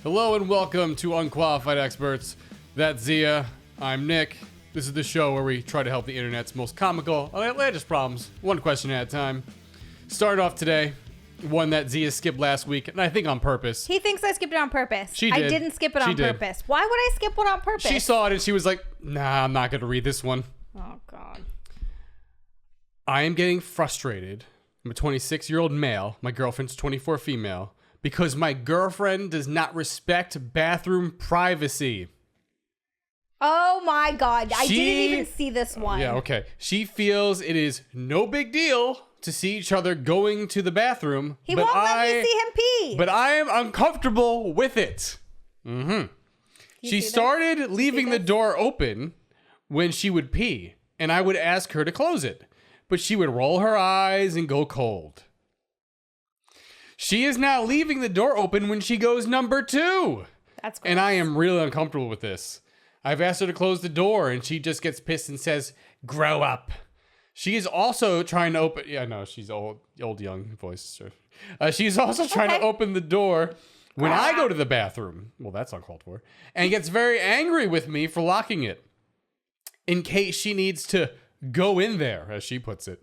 Hello and welcome to Unqualified Experts. That's Xia. I'm Nick. This is the show where we try to help the internet's most comical and outlandish problems, one question at a time. Start off today, one that Xia skipped last week, and I think on purpose. He thinks I skipped it on purpose. She did. I didn't skip it on purpose. Why would I skip one on purpose? She saw it and she was like, nah, I'm not going to read this one. Oh, God. I am getting frustrated. I'm a 26-year-old male. My girlfriend's 24 female. Because my girlfriend does not respect bathroom privacy. Oh my God. I didn't even see this one. Yeah, okay. She feels it is no big deal to see each other going to the bathroom. He won't let me see him pee. But I am uncomfortable with it. She started leaving the door open when she would pee, and I would ask her to close it. But she would roll her eyes and go cold. She is now leaving the door open when she goes number 2. That's gross. And I am really uncomfortable with this. I've asked her to close the door, and she just gets pissed and says, grow up. She is also trying to open... Yeah, no, she's old young voice. She's also trying to open the door when I go to the bathroom. Well, that's uncalled for. And gets very angry with me for locking it. In case she needs to go in there, as she puts it.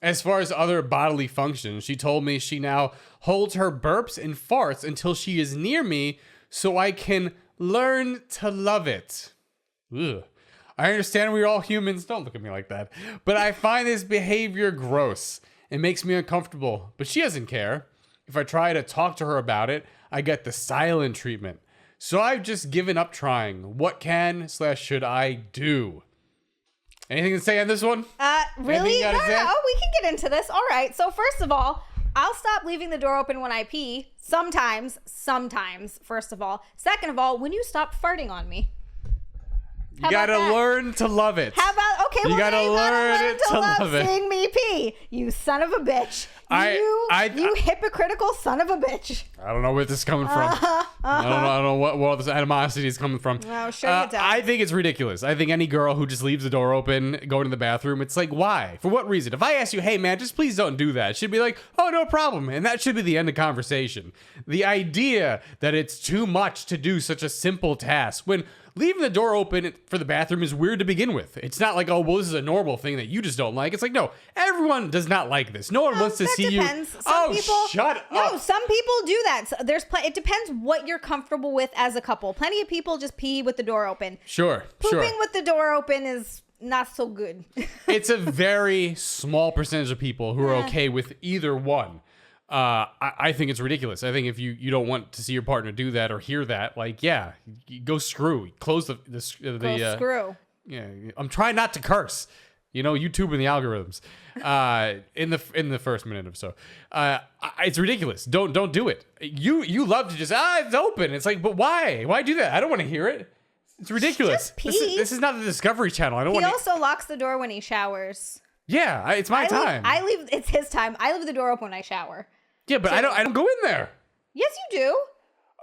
As far as other bodily functions, she told me she now holds her burps and farts until she is near me so I can learn to love it. Ugh. I understand we're all humans. Don't look at me like that. But I find this behavior gross. It makes me uncomfortable. But she doesn't care. If I try to talk to her about it, I get the silent treatment. So I've just given up trying. What can/should I do? Anything to say on this one? Really? No, we can get into this. All right. So first of all, I'll stop leaving the door open when I pee. Sometimes, first of all. Second of all, when you stop farting on me. You gotta learn to love it. How about, okay, you gotta learn to love it. Seeing me pee. You son of a bitch. You hypocritical son of a bitch. I don't know where this is coming from. I don't know what this animosity is coming from. No, sure you don't. I think it's ridiculous. I think any girl who just leaves the door open, going to the bathroom, it's like, why? For what reason? If I ask you, hey man, just please don't do that, she'd be like, oh, no problem. And that should be the end of conversation. The idea that it's too much to do such a simple task when leaving the door open for the bathroom is weird to begin with. It's not like, oh, well, this is a normal thing that you just don't like. It's like, no, everyone does not like this. No one wants to see depends. you. Shut up. No, some people do that. So it depends what you're comfortable with as a couple. Plenty of people just pee with the door open. Sure. Pooping with the door open is not so good. It's a very small percentage of people who are okay with either one. I think it's ridiculous. I think if you don't want to see your partner do that or hear that, like, yeah, go screw. Close the screw. Yeah, I'm trying not to curse. You know, YouTube and the algorithms. In the first minute or so, it's ridiculous. Don't do it. You love to just it's open. It's like, but why? Why do that? I don't want to hear it. It's ridiculous. Just pee. This is not the Discovery Channel. I don't want. He also locks the door when he showers. Yeah, it's my time. It's his time. I leave the door open when I shower. Yeah, but I don't go in there. Yes, you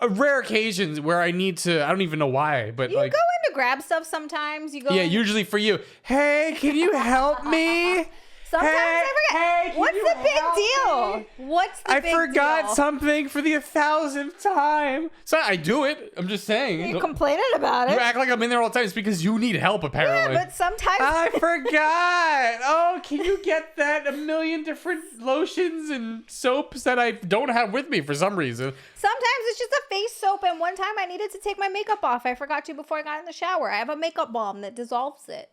do. Rare occasions where I need to, I don't even know why, but you go in to grab stuff sometimes. You go. Yeah, usually for you. Hey, can you help me? Sometimes I forget. Hey, What's the big deal? What's the big deal? I forgot something for the 1,000th time. So I do it. I'm just saying. You're complaining about it. You act like I'm in there all the time. It's because you need help, apparently. Yeah, but sometimes... I forgot. Oh, can you get that 1 million different lotions and soaps that I don't have with me for some reason? Sometimes it's just a face soap, and one time I needed to take my makeup off. I forgot to before I got in the shower. I have a makeup balm that dissolves it.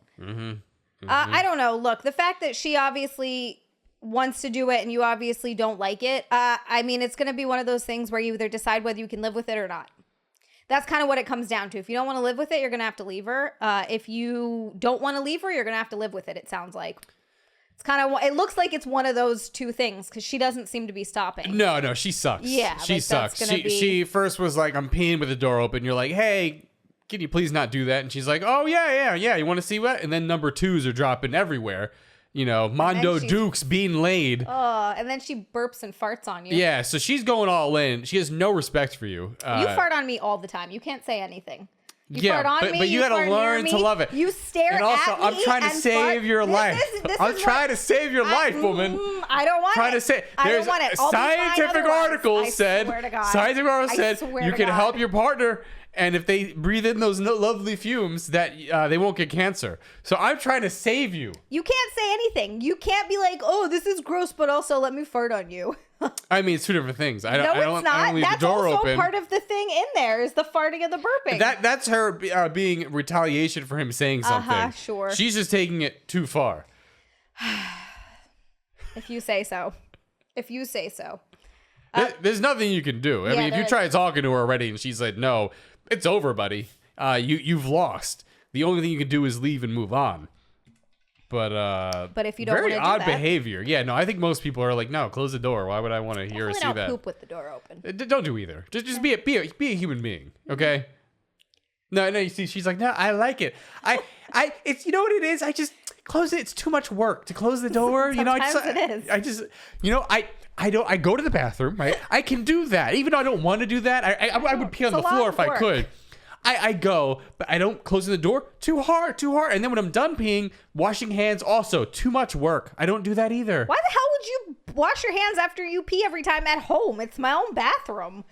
I don't know. Look, the fact that she obviously wants to do it and you obviously don't like it, I mean, it's going to be one of those things where you either decide whether you can live with it or not. That's kind of what it comes down to. If you don't want to live with it, you're going to have to leave her. If you don't want to leave her, you're going to have to live with it, it sounds like. It's kind of, it looks like it's one of those two things because she doesn't seem to be stopping. No, she sucks. Yeah, she sucks. She first was like, I'm peeing with the door open. You're like, hey, can you please not do that? And she's like, oh, yeah. You want to see what? And then number 2s are dropping everywhere. You know, Mondo Dukes being laid. And then she burps and farts on you. Yeah, so she's going all in. She has no respect for you. You fart on me all the time. You can't say anything. You fart on me. But you gotta fart near learn me, to love it. You stare and also, at me. I'm trying to and save fart. your life. I'm trying to save your life, woman. I don't want Trying it. to say I there's don't want it. I'll be fine scientific otherwise. articles I said swear to God. scientific articles I said swear you to can God. help your partner, and if they breathe in those lovely fumes, that they won't get cancer. So I'm trying to save you. You can't say anything. You can't be like, oh, this is gross, but also let me fart on you. I mean, it's two different things. I No, don't it's not. leave That's the door also open. part of the thing in there is the farting and the burping. That's her being retaliation for him saying something. Sure. She's just taking it too far. If you say so. If you say so. There's nothing you can do. I mean, if you try talking to her already and she's like, no, it's over, buddy. You've lost. The only thing you can do is leave and move on. But if you don't want to do that. Very odd behavior. Yeah, no, I think most people are like, no, close the door. Why would I want to hear or see that? Don't poop with the door open. Don't do either. Just be a human being, okay? No, you see, she's like, no, I like it. It's, you know what it is? I just close it. It's too much work to close the door. Sometimes it is. I go to the bathroom, right? I can do that. Even though I don't want to do that, I would pee on the floor if I could. I go, but I don't close the door too hard. And then when I'm done peeing, washing hands also too much work. I don't do that either. Why the hell would you wash your hands after you pee every time at home? It's my own bathroom.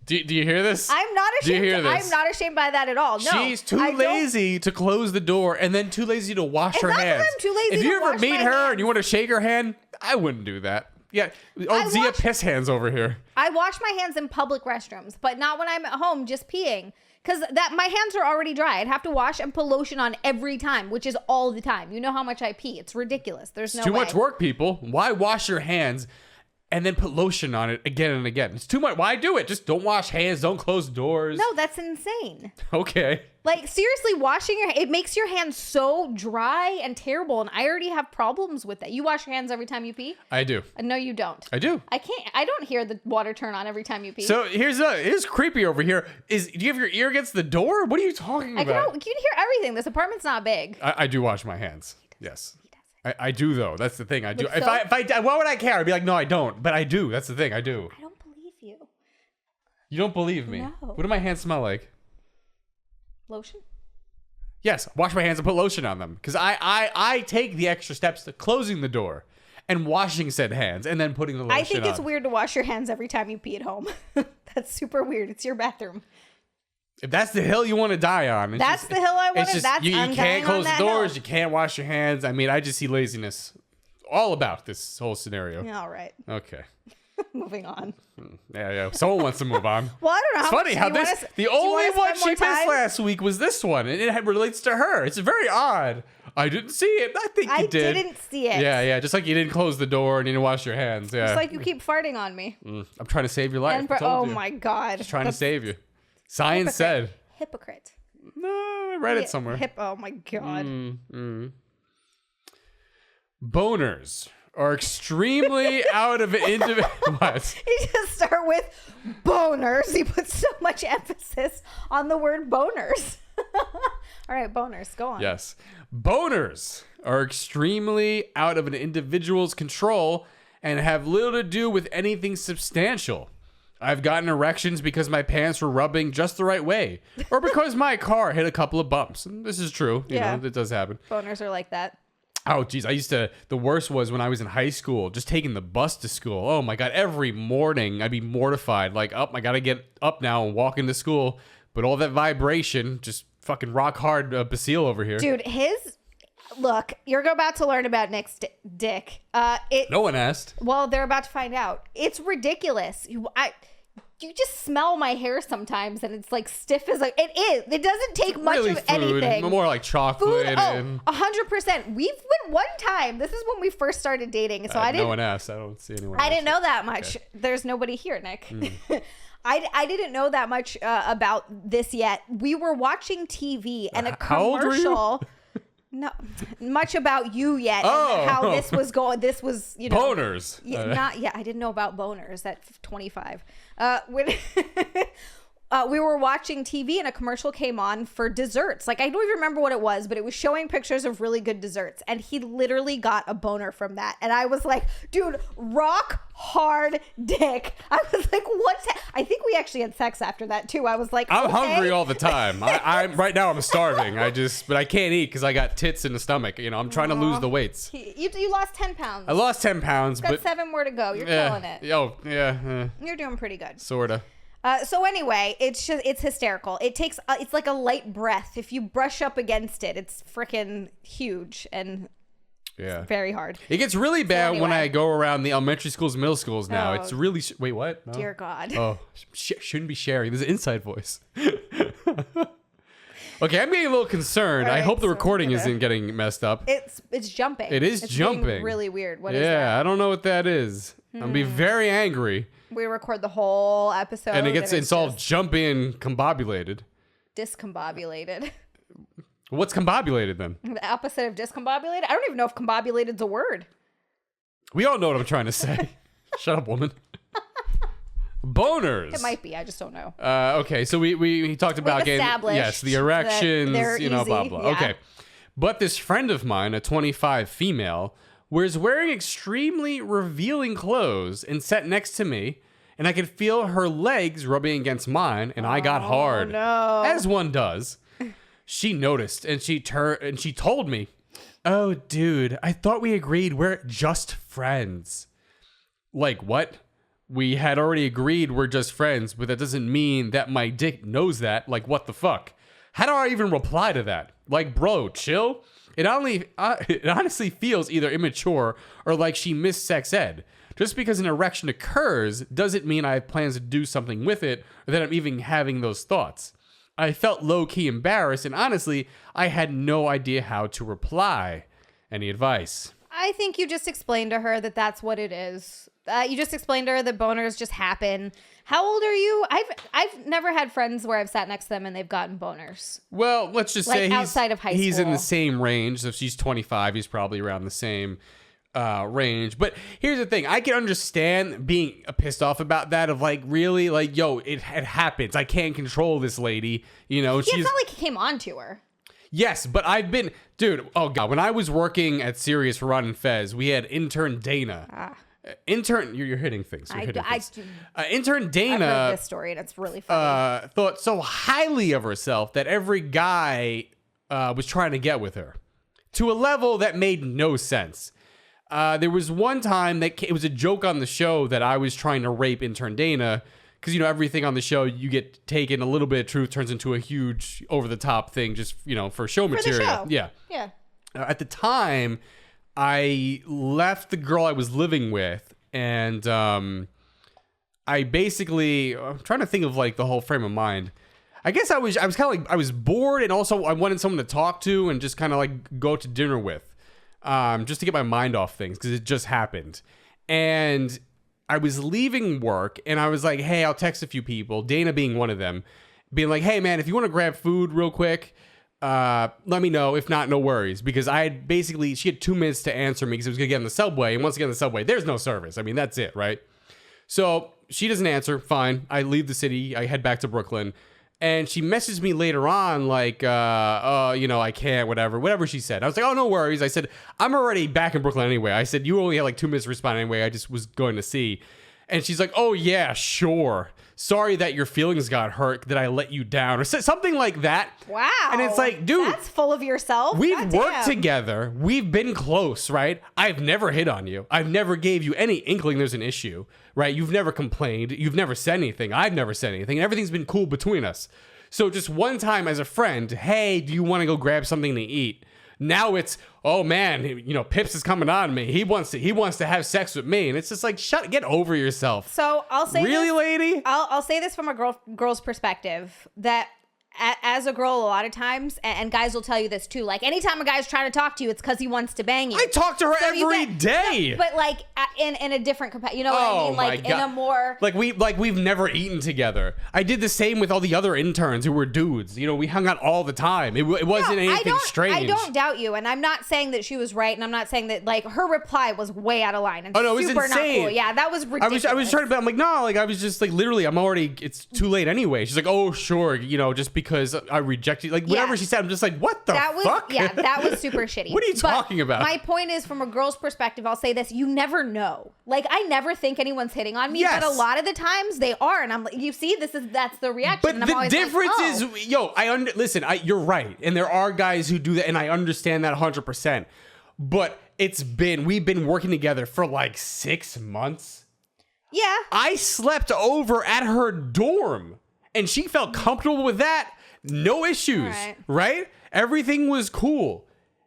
Do you hear this? I'm not ashamed. Do you hear this? I'm not ashamed by that at all. No, she's too lazy to close the door and then too lazy to wash her hands. I'm too lazy if you to ever wash meet my her hands. And you want to shake her hand, I wouldn't do that. Yeah, Xia piss hands over here. I wash my hands in public restrooms, but not when I'm at home just peeing. Because my hands are already dry. I'd have to wash and put lotion on every time, which is all the time. You know how much I pee. It's ridiculous. There's no way. Too much work, people. Why wash your hands and then put lotion on it again and again? It's too much. Why do it? Just don't wash hands. Don't close doors. No, that's insane. Okay. Like, seriously, washing it makes your hands so dry and terrible, and I already have problems with that. You wash your hands every time you pee? I do. No, you don't. I do. I don't hear the water turn on every time you pee. So here's creepy over here. Do you have your ear against the door? What are you talking about? You can hear everything. This apartment's not big. I do wash my hands. Yes. I do though. That's the thing. I do. With soap? If I why would I care? I'd be like, no, I don't. But I do. That's the thing. I do. I don't believe you. You don't believe me? No. What do my hands smell like? Lotion? Yes, wash my hands and put lotion on them. Because I take the extra steps to closing the door and washing said hands and then putting the lotion on. I think it's weird to wash your hands every time you pee at home. That's super weird. It's your bathroom. If that's the hill you want to die on. That's the hill I want to die on. You can't close the doors. Hill. You can't wash your hands. I mean, I just see laziness all about this whole scenario. Yeah, all right. Okay. Moving on. Yeah. Someone wants to move on. Well, I don't know. It's funny how the only one she missed last week was this one, and it relates to her. It's very odd. I didn't see it. I think you did. I didn't see it. Yeah. Just like you didn't close the door and you didn't wash your hands. Yeah. Just like you keep farting on me. I'm trying to save your life. Oh my God. Just trying to save you. Science said. Hypocrite. No, I read it somewhere. Oh my God. Boners are extremely out of individual. What? You just start with boners. He puts so much emphasis on the word boners. All right, boners. Go on. Yes. Boners are extremely out of an individual's control and have little to do with anything substantial. I've gotten erections because my pants were rubbing just the right way, or because my car hit a couple of bumps. And this is true. You know, it does happen. Boners are like that. Oh, geez. The worst was when I was in high school, just taking the bus to school. Oh, my God. Every morning I'd be mortified. Like, I got to get up now and walk into school. But all that vibration, just fucking rock hard Basile over here. Dude, look, you're about to learn about Nick's dick. No one asked. Well, they're about to find out. It's ridiculous. You just smell my hair sometimes, and it's like stiff as it is. It doesn't take much really of food, anything. More like chocolate. Food, 100%. We've been one time. This is when we first started dating. So I didn't. No one asked. I don't see anyone. I didn't know that much. Okay. There's nobody here, Nick. I didn't know that much about this yet. We were watching TV and a commercial. How old were you? No, much about you yet. And how this was going. This was, boners. I didn't know about boners at 25. we were watching TV and a commercial came on for desserts. Like, I don't even remember what it was, but it was showing pictures of really good desserts. And he literally got a boner from that. And I was like, dude, rock hard dick. I was like, I think we actually had sex after that too. I was like, I'm hungry all the time. I'm right now I'm starving. But I can't eat because I got tits in the stomach. You know, I'm trying to lose the weights. You lost 10 pounds. I lost 10 pounds, Got but 7 more to go. You're killing it. Oh, yeah. You're doing pretty good. Sorta. So anyway, it's hysterical. It's like a light breath. If you brush up against it, it's freaking huge and very hard. It gets really bad when I go around the elementary schools, middle schools now. Oh. It's really wait, what? No? Dear God. Oh, shouldn't be sharing. There's an inside voice. Okay, I'm getting a little concerned. Right, I hope the so recording isn't getting messed up. It's jumping. It is it's jumping. Being really weird. What is that? Yeah, I don't know what that is. I'm gonna be very angry. We record the whole episode. And it's all jumping and combobulated. Discombobulated. What's combobulated then? The opposite of discombobulated? I don't even know if combobulated is a word. We all know what I'm trying to say. Shut up, woman. Boners. It might be. I just don't know. Okay, so we talked about getting the erections, blah blah. Yeah. Okay, but this friend of mine, a 25 female, was wearing extremely revealing clothes and sat next to me, and I could feel her legs rubbing against mine, and I got hard, no. as one does. She noticed, and she told me, "Oh, dude, I thought we agreed we're just friends." Like what? We had already agreed we're just friends, but that doesn't mean that my dick knows that. Like, what the fuck? How do I even reply to that? Like, bro, chill. It honestly feels either immature or like she missed sex ed. Just because an erection occurs doesn't mean I have plans to do something with it or that I'm even having those thoughts. I felt low-key embarrassed, and honestly, I had no idea how to reply. Any advice? I think you just explained to her that that's what it is. You just explained to her that boners just happen. How old are you? I've never had friends where I've sat next to them and they've gotten boners. Well, let's just say outside of high school. He's in the same range. So if she's 25, he's probably around the same range. But here's the thing. I can understand being pissed off about that of like, really? Like, yo, it happens. I can't control this lady. You know, it's not like he came on to her. Yes, but dude, oh God. When I was working at Sirius for Ron and Fez, we had intern Dana. You're hitting things. Intern Dana. I've heard this story and it's really funny. Thought so highly of herself that every guy was trying to get with her to a level that made no sense. There was one time that it was a joke on the show that I was trying to rape intern Dana because, everything on the show, you get taken, a little bit of truth turns into a huge over-the-top thing just, for show material. The show. Yeah. At the time, I left the girl I was living with, and I basically, I'm trying to think of like the whole frame of mind. I guess I was kind of like, I was bored, and also I wanted someone to talk to and just kind of like go to dinner with, just to get my mind off things because it just happened. And I was leaving work, and I was like, hey, I'll text a few people, Dana being one of them, being like, hey man, if you want to grab food real quick, let me know. If not, no worries. Because she had 2 minutes to answer me because I was going to get on the subway. And once I get on the subway, there's no service. I mean, that's it, right? So she doesn't answer. Fine. I leave the city. I head back to Brooklyn. And she messaged me later on like, I can't, whatever she said. I was like, oh, no worries. I said, I'm already back in Brooklyn anyway. I said, you only had like 2 minutes to respond anyway. I just was going to see. And she's like, oh, yeah, sure. Sorry that your feelings got hurt, that I let you down, or something like that. Wow. And it's like, dude, that's full of yourself. We've worked together. We've been close, right? I've never hit on you. I've never gave you any inkling there's an issue, right? You've never complained. You've never said anything. I've never said anything. Everything's been cool between us. So just one time as a friend, hey, do you want to go grab something to eat? Now it's, oh man, Pips is coming on me. He wants to have sex with me, and it's just like, get over yourself. So I'll say really, lady. I'll say this from a girl's perspective that as a girl, a lot of times, and guys will tell you this too, like anytime a guy's trying to talk to you, it's because he wants to bang you. I talk to her every day. But like in a different capacity, you know what I mean? Like in a more like we've never eaten together. I did the same with all the other interns who were dudes. You know, we hung out all the time. It wasn't anything strange. I don't doubt you, and I'm not saying that she was right, and I'm not saying that like her reply was way out of line and it was super insane. not cool. Yeah, that was ridiculous. I was trying to, but I'm like, no, like I was just like literally, it's too late anyway. She's like, oh sure, you know, just because I rejected, like whatever she said, I'm just like, what the fuck? Yeah, that was super shitty. What are you talking about? My point is, from a girl's perspective, I'll say this: you never know. Like I never think anyone's hitting on me, but a lot of the times they are, and I'm like, you see, that's the reaction. But and I'm the always difference like, is, listen, you're right, and there are guys who do that, and I understand that 100%. But we've been working together for like 6 months. Yeah. I slept over at her dorm, and she felt comfortable with that. No issues, right? Everything was cool.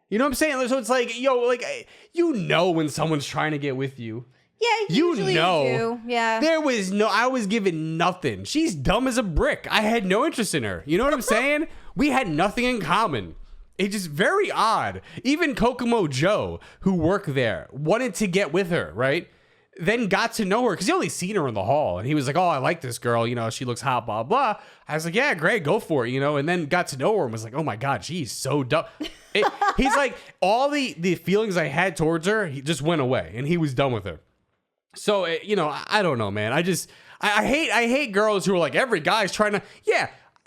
You know what I'm saying? So it's like, you know when someone's trying to get with you. Yeah, usually you do. Yeah. I was given nothing. She's dumb as a brick. I had no interest in her. You know what I'm saying? We had nothing in common. It's just very odd. Even Kokomo Joe, who worked there, wanted to get with her, right? Then got to know her because he only seen her in the hall. And he was like, oh, I like this girl. You know, she looks hot, blah, blah. I was like, yeah, great, go for it, you know? And then got to know her and was like, oh my God, she's so dumb. He's like, all the feelings I had towards her, he just went away and he was done with her. So, I don't know, man. I hate girls who are like, every guy's trying to,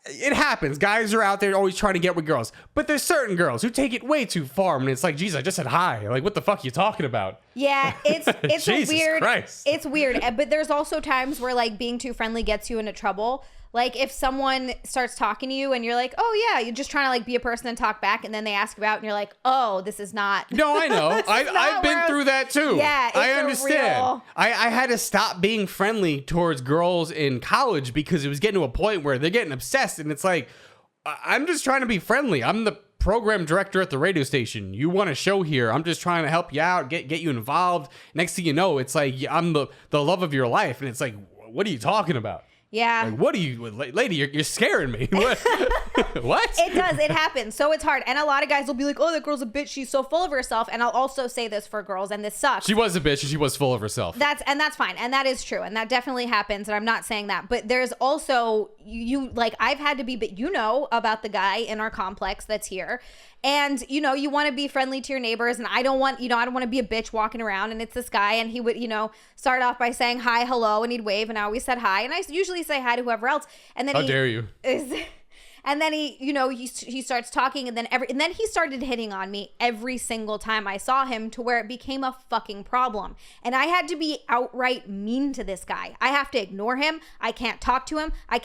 it happens. Guys are out there always trying to get with girls. But there's certain girls who take it way too far. And it's like, geez, I just said hi. Like, what the fuck are you talking about? Yeah, it's Jesus weird. Christ. It's weird. But there's also times where like being too friendly gets you into trouble. Like if someone starts talking to you and you're like, oh yeah, you're just trying to like be a person and talk back, and then they ask you out and you're like, oh, this is not. No, I know. I've been through that too. Yeah, I understand. I had to stop being friendly towards girls in college because it was getting to a point where they're getting obsessed, and it's like, I'm just trying to be friendly. I'm the program director at the radio station. You want a show here. I'm just trying to help you out, get you involved. Next thing you know, it's like I'm the love of your life, and it's like, what are you talking about? Yeah. Like, what are you, lady? You're scaring me. What? What? It does. It happens. So it's hard. And a lot of guys will be like, oh, that girl's a bitch. She's so full of herself. And I'll also say this for girls, and this sucks. She was a bitch and she was full of herself. That's fine. And that is true. And that definitely happens. And I'm not saying that. But there's also, I've had to be, but about the guy in our complex that's here. And, you want to be friendly to your neighbors. And I don't want to be a bitch walking around. And it's this guy. And he would, start off by saying hi, hello. And he'd wave. And I always said hi. And I usually say hi to whoever else. And then How dare you? And then he starts talking. And then he started hitting on me every single time I saw him, to where it became a fucking problem. And I had to be outright mean to this guy. I have to ignore him. I can't talk to him. I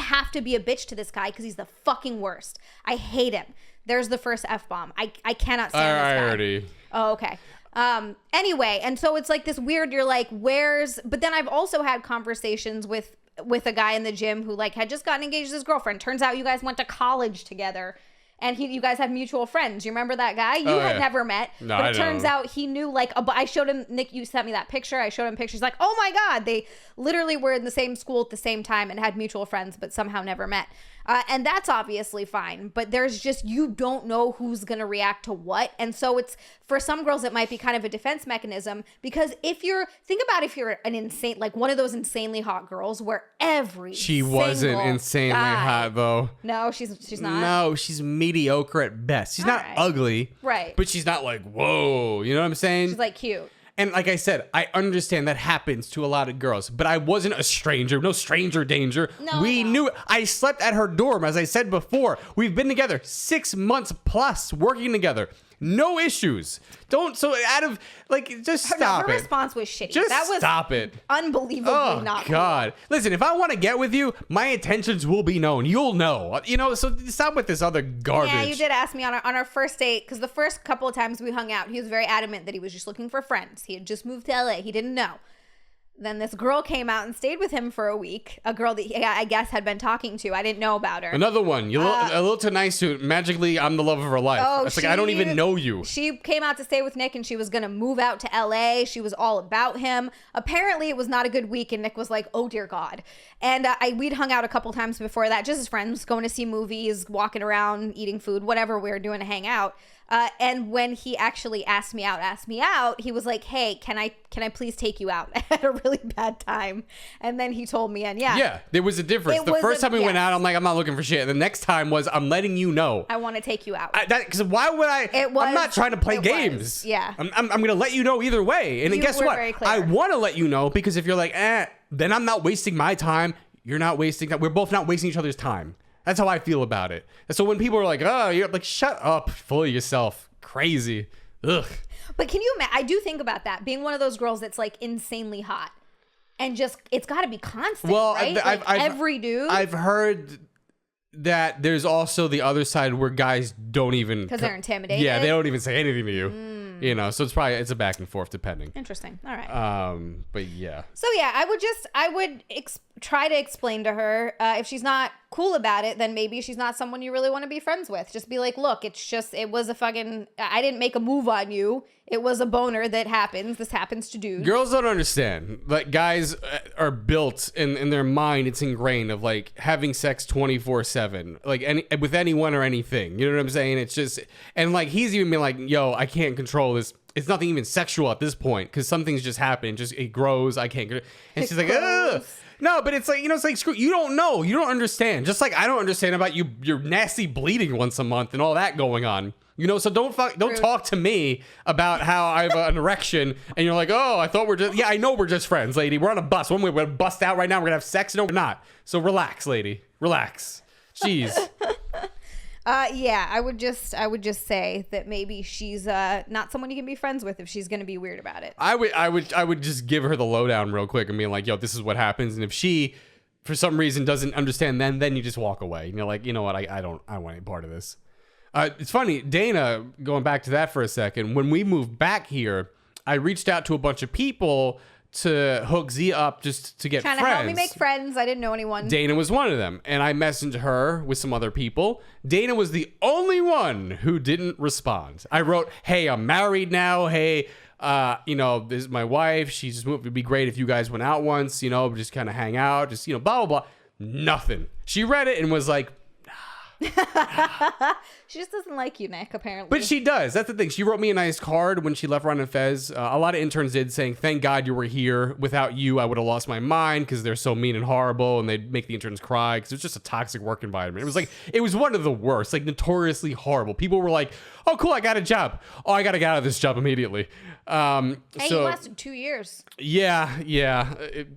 have to be a bitch to this guy because he's the fucking worst. I hate him. There's the first F-bomb. I cannot stand this guy. Already. Oh, okay. Anyway, and so it's like this weird, you're like, but then I've also had conversations with a guy in the gym who like had just gotten engaged to his girlfriend. Turns out you guys went to college together. And you guys have mutual friends. You remember that guy? You had never met. No, but it turns out he knew I showed him, Nick, you sent me that picture. I showed him pictures like, oh my God. They literally were in the same school at the same time and had mutual friends, but somehow never met. And that's obviously fine. But there's just, you don't know who's going to react to what. And so it's, for some girls, it might be kind of a defense mechanism. Because if you're an insane, like one of those insanely hot girls where She wasn't insanely hot though. No, she's not. No, she's mediocre at best. She's not ugly. Right. But she's not like, whoa. You know what I'm saying? She's like cute. And like I said, I understand that happens to a lot of girls, but I wasn't a stranger. No stranger danger. No, we knew it. I slept at her dorm, as I said before. We've been together 6 months plus, working together. No issues. Just stop Her it. response was shitty. Stop it. Unbelievably not God. cool. Listen, if I want to get with you, my intentions will be known. You'll know. So stop with this other garbage. Yeah, you did ask me on our first date, because the first couple of times we hung out, he was very adamant that he was just looking for friends. He had just moved to LA. He didn't know. Then this girl came out and stayed with him for a week. A girl that he, I guess, had been talking to. I didn't know about her. Another one. You're a little too nice to magically. I'm the love of her life. Oh, it's like I don't even know you. She came out to stay with Nick, and she was gonna move out to LA. She was all about him. Apparently, it was not a good week, and Nick was like, "Oh dear God." And we'd hung out a couple times before that, just as friends, going to see movies, walking around, eating food, whatever we were doing to hang out. And when he actually asked me out, he was like, "Hey, can I please take you out?" I had a really bad time. And then he told me, and yeah, there was a difference. The first time we went out, I'm like, I'm not looking for shit. The next time was, I'm letting you know I want to take you out. Because why would I? I'm not trying to play games. Yeah, I'm going to let you know either way. And then guess what? I want to let you know because if you're like, then I'm not wasting my time. You're not wasting time. We're both not wasting each other's time. That's how I feel about it. And so when people are like, "Oh, you're like, shut up, full of yourself, crazy." Ugh. But can you imagine? I do think about that, being one of those girls that's like insanely hot, and just it's got to be constant. Well, right? Every dude. I've heard that there's also the other side where guys don't even because they're intimidated. Yeah, they don't even say anything to you. You know, so it's a back and forth depending. Interesting. All right. But yeah. So yeah, I would try to explain to her if she's not cool about it, then maybe she's not someone you really want to be friends with. Just be like, look, it was a fucking, I didn't make a move on you. It was a boner that happens. This happens to dudes. Girls don't understand. Like, guys are built in their mind. It's ingrained of like having sex 24/7, like with anyone or anything. You know what I'm saying? It's just, and like he's even been like, yo, I can't control this. It's nothing even sexual at this point because something's just happened. Just it grows. I can't. And she's like, ugh. No, but it's like, you know, it's like, screw, you don't know. You don't understand. Just like I don't understand about your nasty bleeding once a month and all that going on. You know, so don't talk to me about how I have an erection and you're like, oh, I thought yeah, I know we're just friends, lady. We're on a bus. We're going to bust out right now. We're going to have sex. No, we're not. So relax, lady. Relax. Jeez. Yeah, I would just say that maybe she's not someone you can be friends with if she's going to be weird about it. I would just give her the lowdown real quick and be like, yo, this is what happens. And if she, for some reason, doesn't understand, then you just walk away. And you're like, you know what? I don't want any part of this. It's funny, Dana, going back to that for a second, when we moved back here, I reached out to a bunch of people to hook Xia up just to get friends. Trying to help me make friends. I didn't know anyone. Dana was one of them. And I messaged her with some other people. Dana was the only one who didn't respond. I wrote, hey, I'm married now. Hey, you know, this is my wife. She just moved. It'd be great if you guys went out once, you know, just kind of hang out. Just, you know, blah, blah, blah. Nothing. She read it and was like, she just doesn't like you, Nick, apparently. But she does. That's the thing. She wrote me a nice card when she left Ron and Fez. A lot of interns did, saying, thank God you were here. Without you, I would have lost my mind because they're so mean and horrible, and they'd make the interns cry because it was just a toxic work environment. It was one of the worst, like notoriously horrible. People were like, oh, cool, I got a job. Oh, I got to get out of this job immediately. Hey, he lasted 2 years. Yeah. It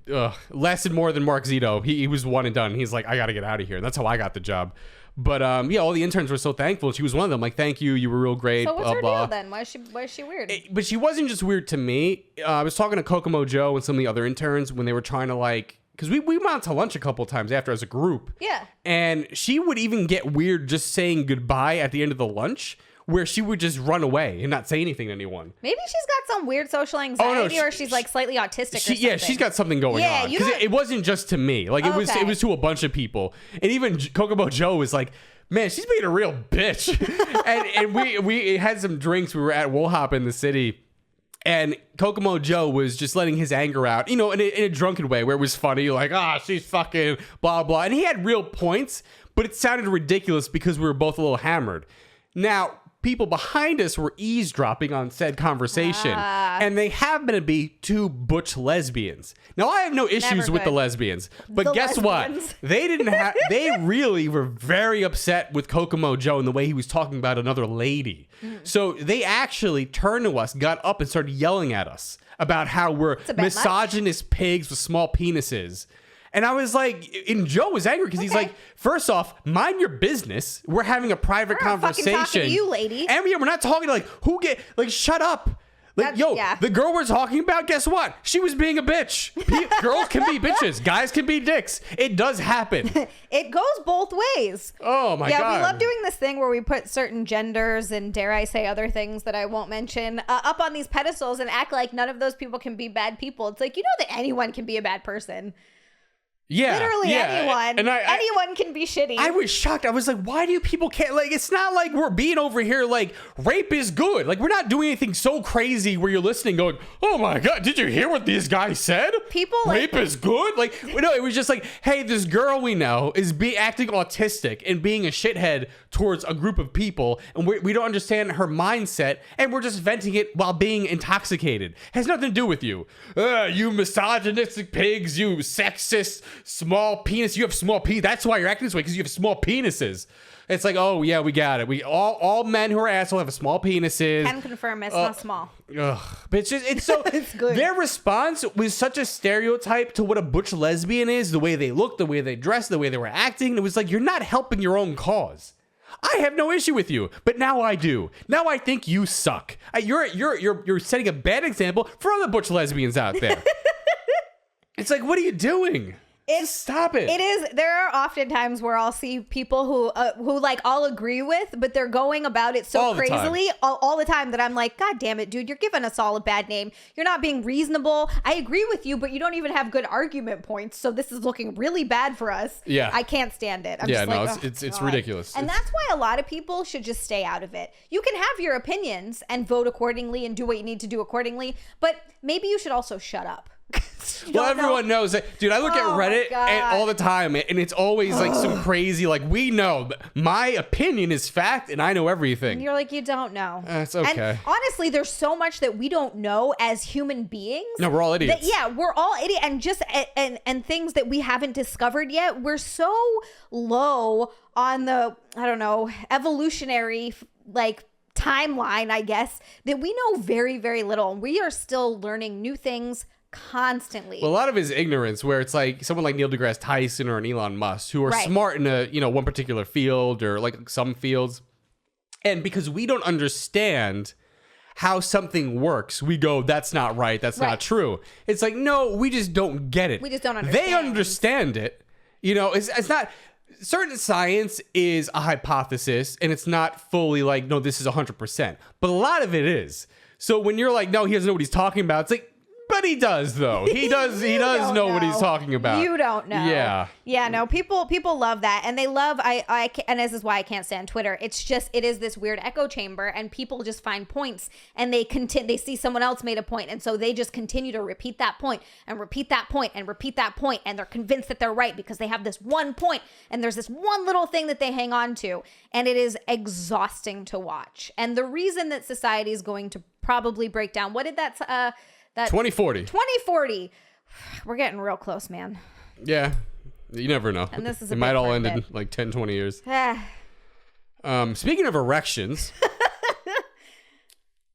lasted more than Mark Zito. He was one and done. He's like, I got to get out of here. And that's how I got the job. But yeah, all the interns were so thankful. She was one of them. Like, thank you. You were real great. So what's her deal then? Why is she weird? But she wasn't just weird to me. I was talking to Kokomo Joe and some of the other interns when they were trying to like, because we went out to lunch a couple of times after as a group. Yeah. And she would even get weird just saying goodbye at the end of the lunch, where she would just run away and not say anything to anyone. Maybe she's got some weird social anxiety, or she's like slightly autistic or something. Yeah, she's got something going on. Because it wasn't just to me. Like, it was to a bunch of people. And even Kokomo Joe was like, man, she's being a real bitch. and we had some drinks. We were at Woolhop in the city. And Kokomo Joe was just letting his anger out, you know, in a drunken way where it was funny. Like, she's fucking blah, blah. And he had real points, but it sounded ridiculous because we were both a little hammered. Now, people behind us were eavesdropping on said conversation, and they happen to be two butch lesbians. Now, I have no issues with the lesbians, but guess what? They didn't have. They really were very upset with Kokomo Joe and the way he was talking about another lady. So they actually turned to us, got up, and started yelling at us about how we're misogynist pigs with small penises. And I was like, and Joe was angry because he's like, first off, mind your business. We're having a private conversation. We're not fucking talking to you, lady. And we're not talking to shut up. Like, the girl we're talking about, guess what? She was being a bitch. Girls can be bitches. Guys can be dicks. It does happen. It goes both ways. Oh, my God. Yeah, we love doing this thing where we put certain genders and, dare I say, other things that I won't mention up on these pedestals and act like none of those people can be bad people. It's like, you know that anyone can be a bad person. Yeah. Literally anyone. And anyone can be shitty. I was shocked. I was like, why do people can't, like, it's not like we're being over here like rape is good. Like, we're not doing anything so crazy where you're listening going, oh my God, did you hear what this guy said? People rape is good? Like, no, it was just like, hey, this girl we know is acting autistic and being a shithead towards a group of people, and we don't understand her mindset, and we're just venting it while being intoxicated. Has nothing to do with you. You misogynistic pigs, you sexist small penis. You have small penis. That's why you're acting this way, because you have small penises. It's like, oh yeah, we got it. We all men who are assholes have small penises. Can confirm it's not small. Ugh. But it's so it's good. Their response was such a stereotype to what a butch lesbian is, the way they look, the way they dress, the way they were acting. It was like, you're not helping your own cause. I have no issue with you, but now I do. Now I think you suck. You're setting a bad example for other butch lesbians out there. It's like, what are you doing? Stop it. It is. There are often times where I'll see people who like I'll agree with, but they're going about it so crazily all the time that I'm like, God damn it, dude, you're giving us all a bad name. You're not being reasonable. I agree with you, but you don't even have good argument points. So this is looking really bad for us. Yeah. I can't stand it. I'm just like, it's ridiculous. And that's why a lot of people should just stay out of it. You can have your opinions and vote accordingly and do what you need to do accordingly, but maybe you should also shut up. Well, everyone knows that, dude. I look at Reddit all the time, and it's always like some crazy, like, we know my opinion is fact, and I know everything. And you're like, you don't know. It's okay. And honestly, there's so much that we don't know as human beings. No, we're all idiots. We're all idiots, and just and things that we haven't discovered yet. We're so low on the, I don't know, evolutionary like timeline, I guess, that we know very, very little. We are still learning new things constantly. Well, a lot of it is ignorance, where it's like someone like Neil deGrasse Tyson or an Elon Musk who are smart in a one particular field or like some fields, and because we don't understand how something works, we go, that's not right, that's not true. It's like, no, we just don't get it. We just don't understand. They understand it. It's not. Certain science is a hypothesis, and it's not fully like, no, this is 100%. But a lot of it is. So when you're like, no, he doesn't know what he's talking about, it's like, but he does, though. He does know what he's talking about. You don't know. Yeah. Yeah, no, people love that. And they love, and this is why I can't stand Twitter. It's just, it is this weird echo chamber, and people just find points, and they see someone else made a point, and so they just continue to repeat that point, and repeat that point, and repeat that point, and they're convinced that they're right because they have this one point, and there's this one little thing that they hang on to, and it is exhausting to watch. And the reason that society is going to probably break down, what did that 2040. 2040. We're getting real close, man. Yeah. You never know. And this is it might all end in like 10, 20 years. Speaking of erections,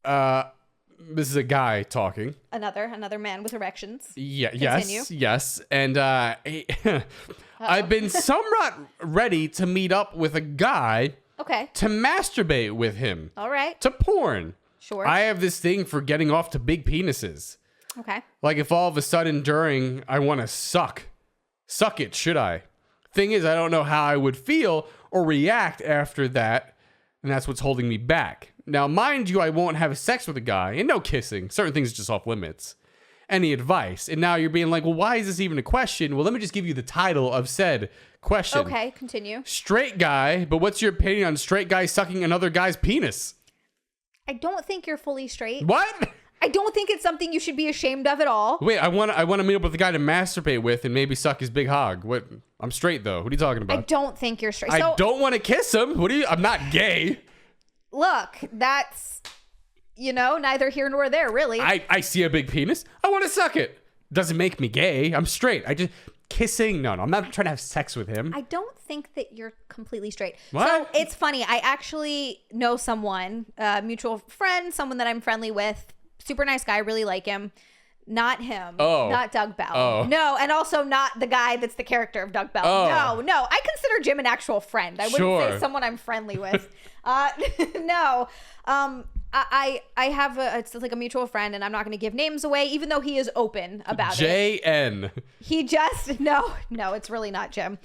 this is a guy talking. Another man with erections. Yeah. Continue. Yes. And I've been somewhat ready to meet up with a guy. Okay. To masturbate with him. All right. To porn. Sure. I have this thing for getting off to big penises. Okay. Like if all of a sudden during I want to suck it, should I? Thing is, I don't know how I would feel or react after that, and that's what's holding me back. Now, mind you, I won't have sex with a guy, and no kissing. Certain things are just off limits. Any advice? And now you're being like, well, why is this even a question? Well, let me just give you the title of said question. Okay, continue. Straight guy, but what's your opinion on straight guy sucking another guy's penis? I don't think you're fully straight. What? I don't think it's something you should be ashamed of at all. Wait, I want to meet up with a guy to masturbate with and maybe suck his big hog. What? I'm straight though. What are you talking about? I don't think you're straight. I don't want to kiss him. I'm not gay. Look, that's neither here nor there, really. I see a big penis. I want to suck it. Doesn't make me gay. I'm straight. Kissing? No, I'm not trying to have sex with him. I don't think that you're completely straight. What? So it's funny. I actually know someone, a mutual friend, someone that I'm friendly with. Super nice guy. Really like him. Not him. Oh. Not Doug Bell. Oh. No, and also not the guy that's the character of Doug Bell. Oh. No. I consider Jim an actual friend. I wouldn't say someone I'm friendly with. No. I have it's like a mutual friend, and I'm not going to give names away, even though he is open about JN. He just no, it's really not Jim.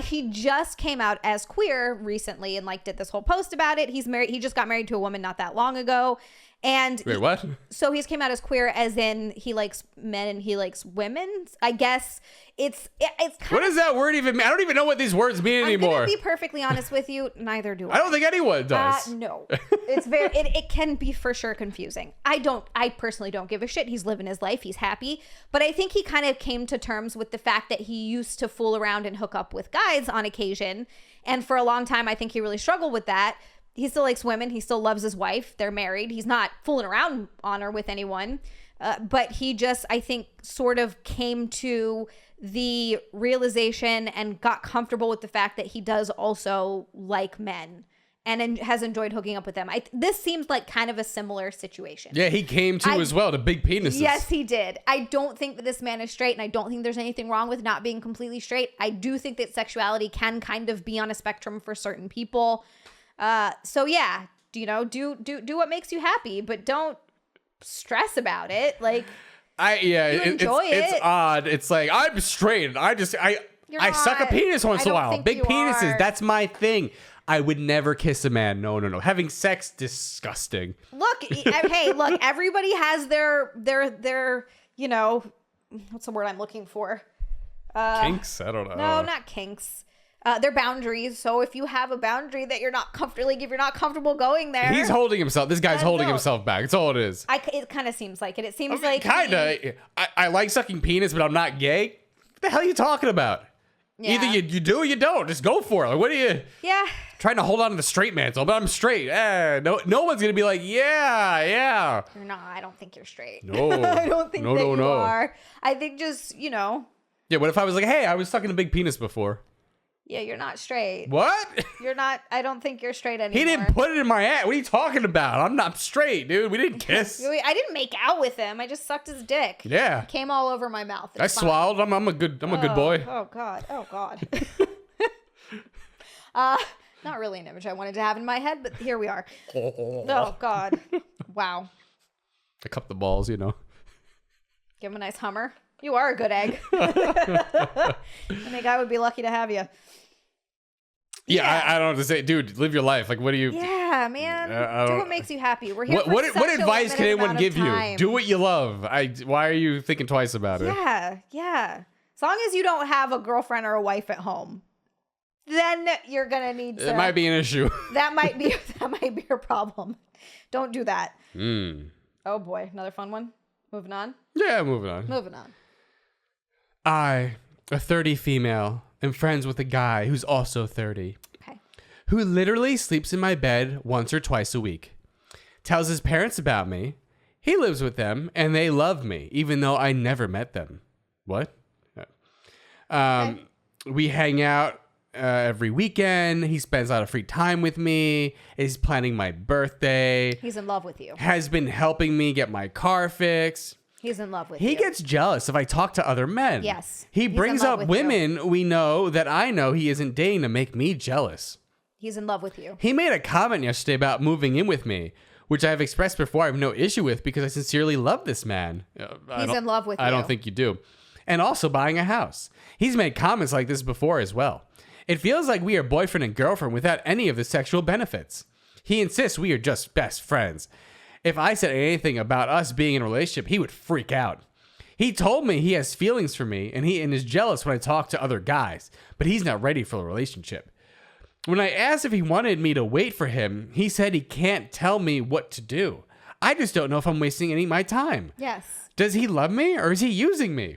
He just came out as queer recently and like did this whole post about it. He's married. He just got married to a woman not that long ago. And wait, what? So he's came out as queer, as in he likes men and he likes women. I guess it's kind what does that word even mean? I don't even know what these words mean anymore. I'm gonna be perfectly honest with you. Neither do I. I don't think anyone does. No, it's very. It can be for sure confusing. I personally don't give a shit. He's living his life. He's happy. But I think he kind of came to terms with the fact that he used to fool around and hook up with guys on occasion, and for a long time, I think he really struggled with that. He still likes women. He still loves his wife. They're married. He's not fooling around on her with anyone. But he just, I think, sort of came to the realization and got comfortable with the fact that he does also like men and has enjoyed hooking up with them. This seems like kind of a similar situation. Yeah, he came to as well, to big penises. Yes, he did. I don't think that this man is straight, and I don't think there's anything wrong with not being completely straight. I do think that sexuality can kind of be on a spectrum for certain people. So yeah, do what makes you happy, but don't stress about it. Like, it's odd. It's like, I'm straight. I suck a penis once in a while. Big penises. That's my thing. I would never kiss a man. No. Having sex, disgusting. Look, hey, look, everybody has their, what's the word I'm looking for? Kinks? I don't know. No, not kinks. They're boundaries. So if you have a boundary that you're not comfortable going there. He's holding himself. This guy's holding himself back. That's all it is. It kind of seems like it. It seems like kind of. I like sucking penis, but I'm not gay. What the hell are you talking about? Yeah. Either you do or you don't. Just go for it. Like, what are you? Yeah. Trying to hold on to the straight mantle, but I'm straight. No one's gonna be like, yeah. You're not. I don't think you're straight. No. I don't think that you are. I think just Yeah. What if I was like, hey, I was sucking a big penis before? Yeah, you're not straight. What? You're not. I don't think you're straight anymore. He didn't put it in my ass. What are you talking about? I'm not straight, dude. We didn't kiss. I didn't make out with him. I just sucked his dick. Yeah. It came all over my mouth. I swallowed. I'm a good boy. Oh God. Not really an image I wanted to have in my head, but here we are. Oh God. Wow. I cup the balls, Give him a nice Hummer. You are a good egg. I think I would be lucky to have you. Yeah. I don't have to say, dude, live your life. Like, what do you? Yeah, man. Do what makes you happy. We're here. What advice can anyone give you? Do what you love. Why are you thinking twice about it? Yeah. As long as you don't have a girlfriend or a wife at home, then you're gonna need to. It might be an issue. That might be your problem. Don't do that. Oh boy, another fun one. Moving on. Yeah, moving on. I, a 30 female, am friends with a guy who's also 30. Okay. Who literally sleeps in my bed once or twice a week. Tells his parents about me. He lives with them, and they love me, even though I never met them. What? Okay. We hang out every weekend. He spends a lot of free time with me. Is planning my birthday. He's in love with you. Has been helping me get my car fixed. He's in love with you. He gets jealous if I talk to other men. Yes. He brings up women we know that I know he isn't dating to make me jealous. He's in love with you. He made a comment yesterday about moving in with me, which I have expressed before I have no issue with because I sincerely love this man. He's in love with you. I don't think you do. And also buying a house. He's made comments like this before as well. It feels like we are boyfriend and girlfriend without any of the sexual benefits. He insists we are just best friends. If I said anything about us being in a relationship, he would freak out. He told me he has feelings for me and is jealous when I talk to other guys, but he's not ready for a relationship. When I asked if he wanted me to wait for him, he said he can't tell me what to do. I just don't know if I'm wasting any of my time. Yes. Does he love me or is he using me?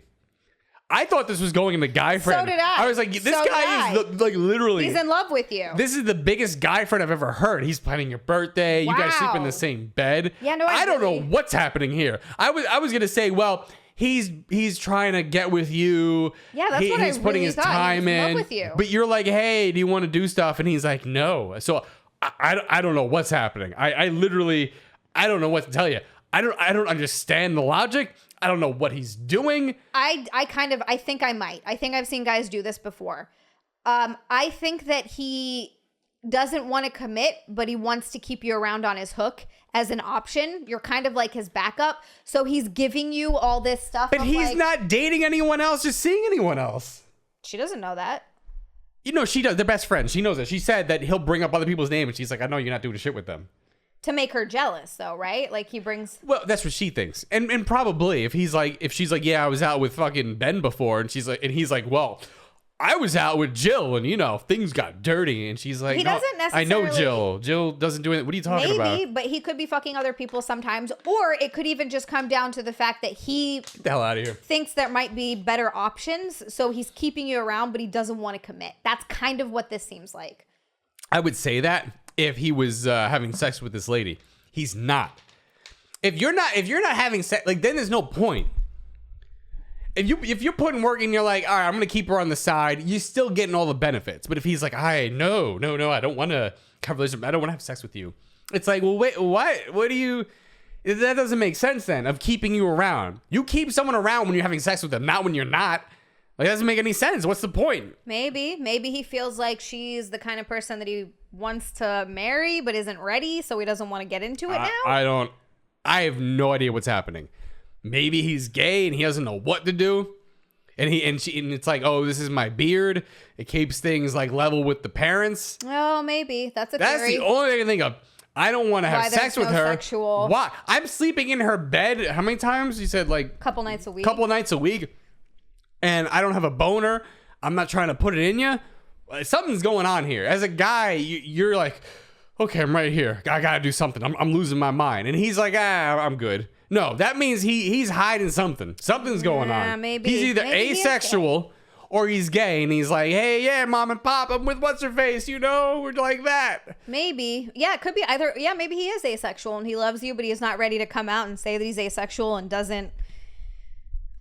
I thought this was going into guy friend. So did I. I was like, this guy is like literally. He's in love with you. This is the biggest guy friend I've ever heard. He's planning your birthday. Wow. You guys sleep in the same bed. Yeah, no, I don't know what's happening here. I was gonna say, well, he's trying to get with you. Yeah, that's what I He's putting really his thought. time He's in in. love with you. But you're like, hey, do you want to do stuff? And he's like, no. So I don't know what's happening. I literally I don't know what to tell you. I don't understand the logic. I don't know what he's doing. I think I might. I think I've seen guys do this before. I think that he doesn't want to commit, but he wants to keep you around on his hook as an option. You're kind of like his backup. So he's giving you all this stuff. But he's not dating anyone else, just seeing anyone else. She doesn't know that. You know, she does. They're best friends. She knows it. She said that he'll bring up other people's names, and she's like, I know you're not doing shit with them. To make her jealous, though, right? Like he brings. Well, that's what she thinks, and probably if she's like, yeah, I was out with fucking Ben before, and he's like, well, I was out with Jill, and things got dirty, and she's like, he doesn't necessarily. I know Jill. Jill doesn't do it. What are you talking about? Maybe, but he could be fucking other people sometimes, or it could even just come down to the fact that he Get the hell out of here. Thinks there might be better options, so he's keeping you around, but he doesn't want to commit. That's kind of what this seems like. I would say that if he was having sex with this lady. He's not. If you're not having sex, like, then there's no point. If you're putting work and you're like, all right, I'm gonna keep her on the side, you're still getting all the benefits. But if he's like, no, I don't want to cover this. I don't want to have sex with you. It's like, well, wait, what do you? That doesn't make sense then. Of keeping you around, you keep someone around when you're having sex with them, not when you're not. Like, that doesn't make any sense. What's the point? Maybe he feels like she's the kind of person that he wants to marry, but isn't ready, so he doesn't want to get into it now. I have no idea what's happening. Maybe he's gay and he doesn't know what to do. And it's like, oh, this is my beard. It keeps things like level with the parents. Oh, maybe. That's the only thing I can think of. I don't want to have sex with her. Sexual. Why? I'm sleeping in her bed. How many times? You said like couple nights a week. Couple nights a week. And I don't have a boner. I'm not trying to put it in you. Something's going on here. As a guy, you're like, okay, I'm right here. I gotta do something. I'm losing my mind. And he's like, I'm good. No, that means he's hiding something. Something's going on. Maybe. He's either asexual or he's gay, and he's like, hey, yeah, mom and pop, I'm with what's her face, we're like that. Maybe. Yeah, it could be either. Yeah, maybe he is asexual and he loves you, but he's not ready to come out and say that he's asexual and doesn't,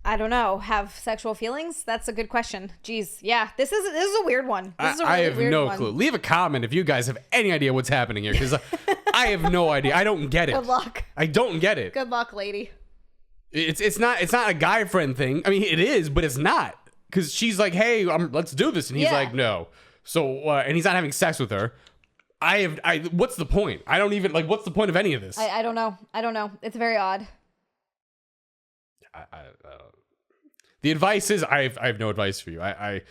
I don't know, have sexual feelings? That's a good question. Jeez. Yeah, this is a weird one. This is a really I have weird no one. clue. Leave a comment if you guys have any idea what's happening here, because I have no idea. I don't get it. Good luck. I don't get it. Good luck, lady. It's not a guy friend thing. I mean, it is, but it's not. Because she's like, hey, let's do this. And he's like, no. So, and he's not having sex with her. What's the point? I don't even, what's the point of any of this? I don't know. It's very odd. The advice is, I have no advice for you.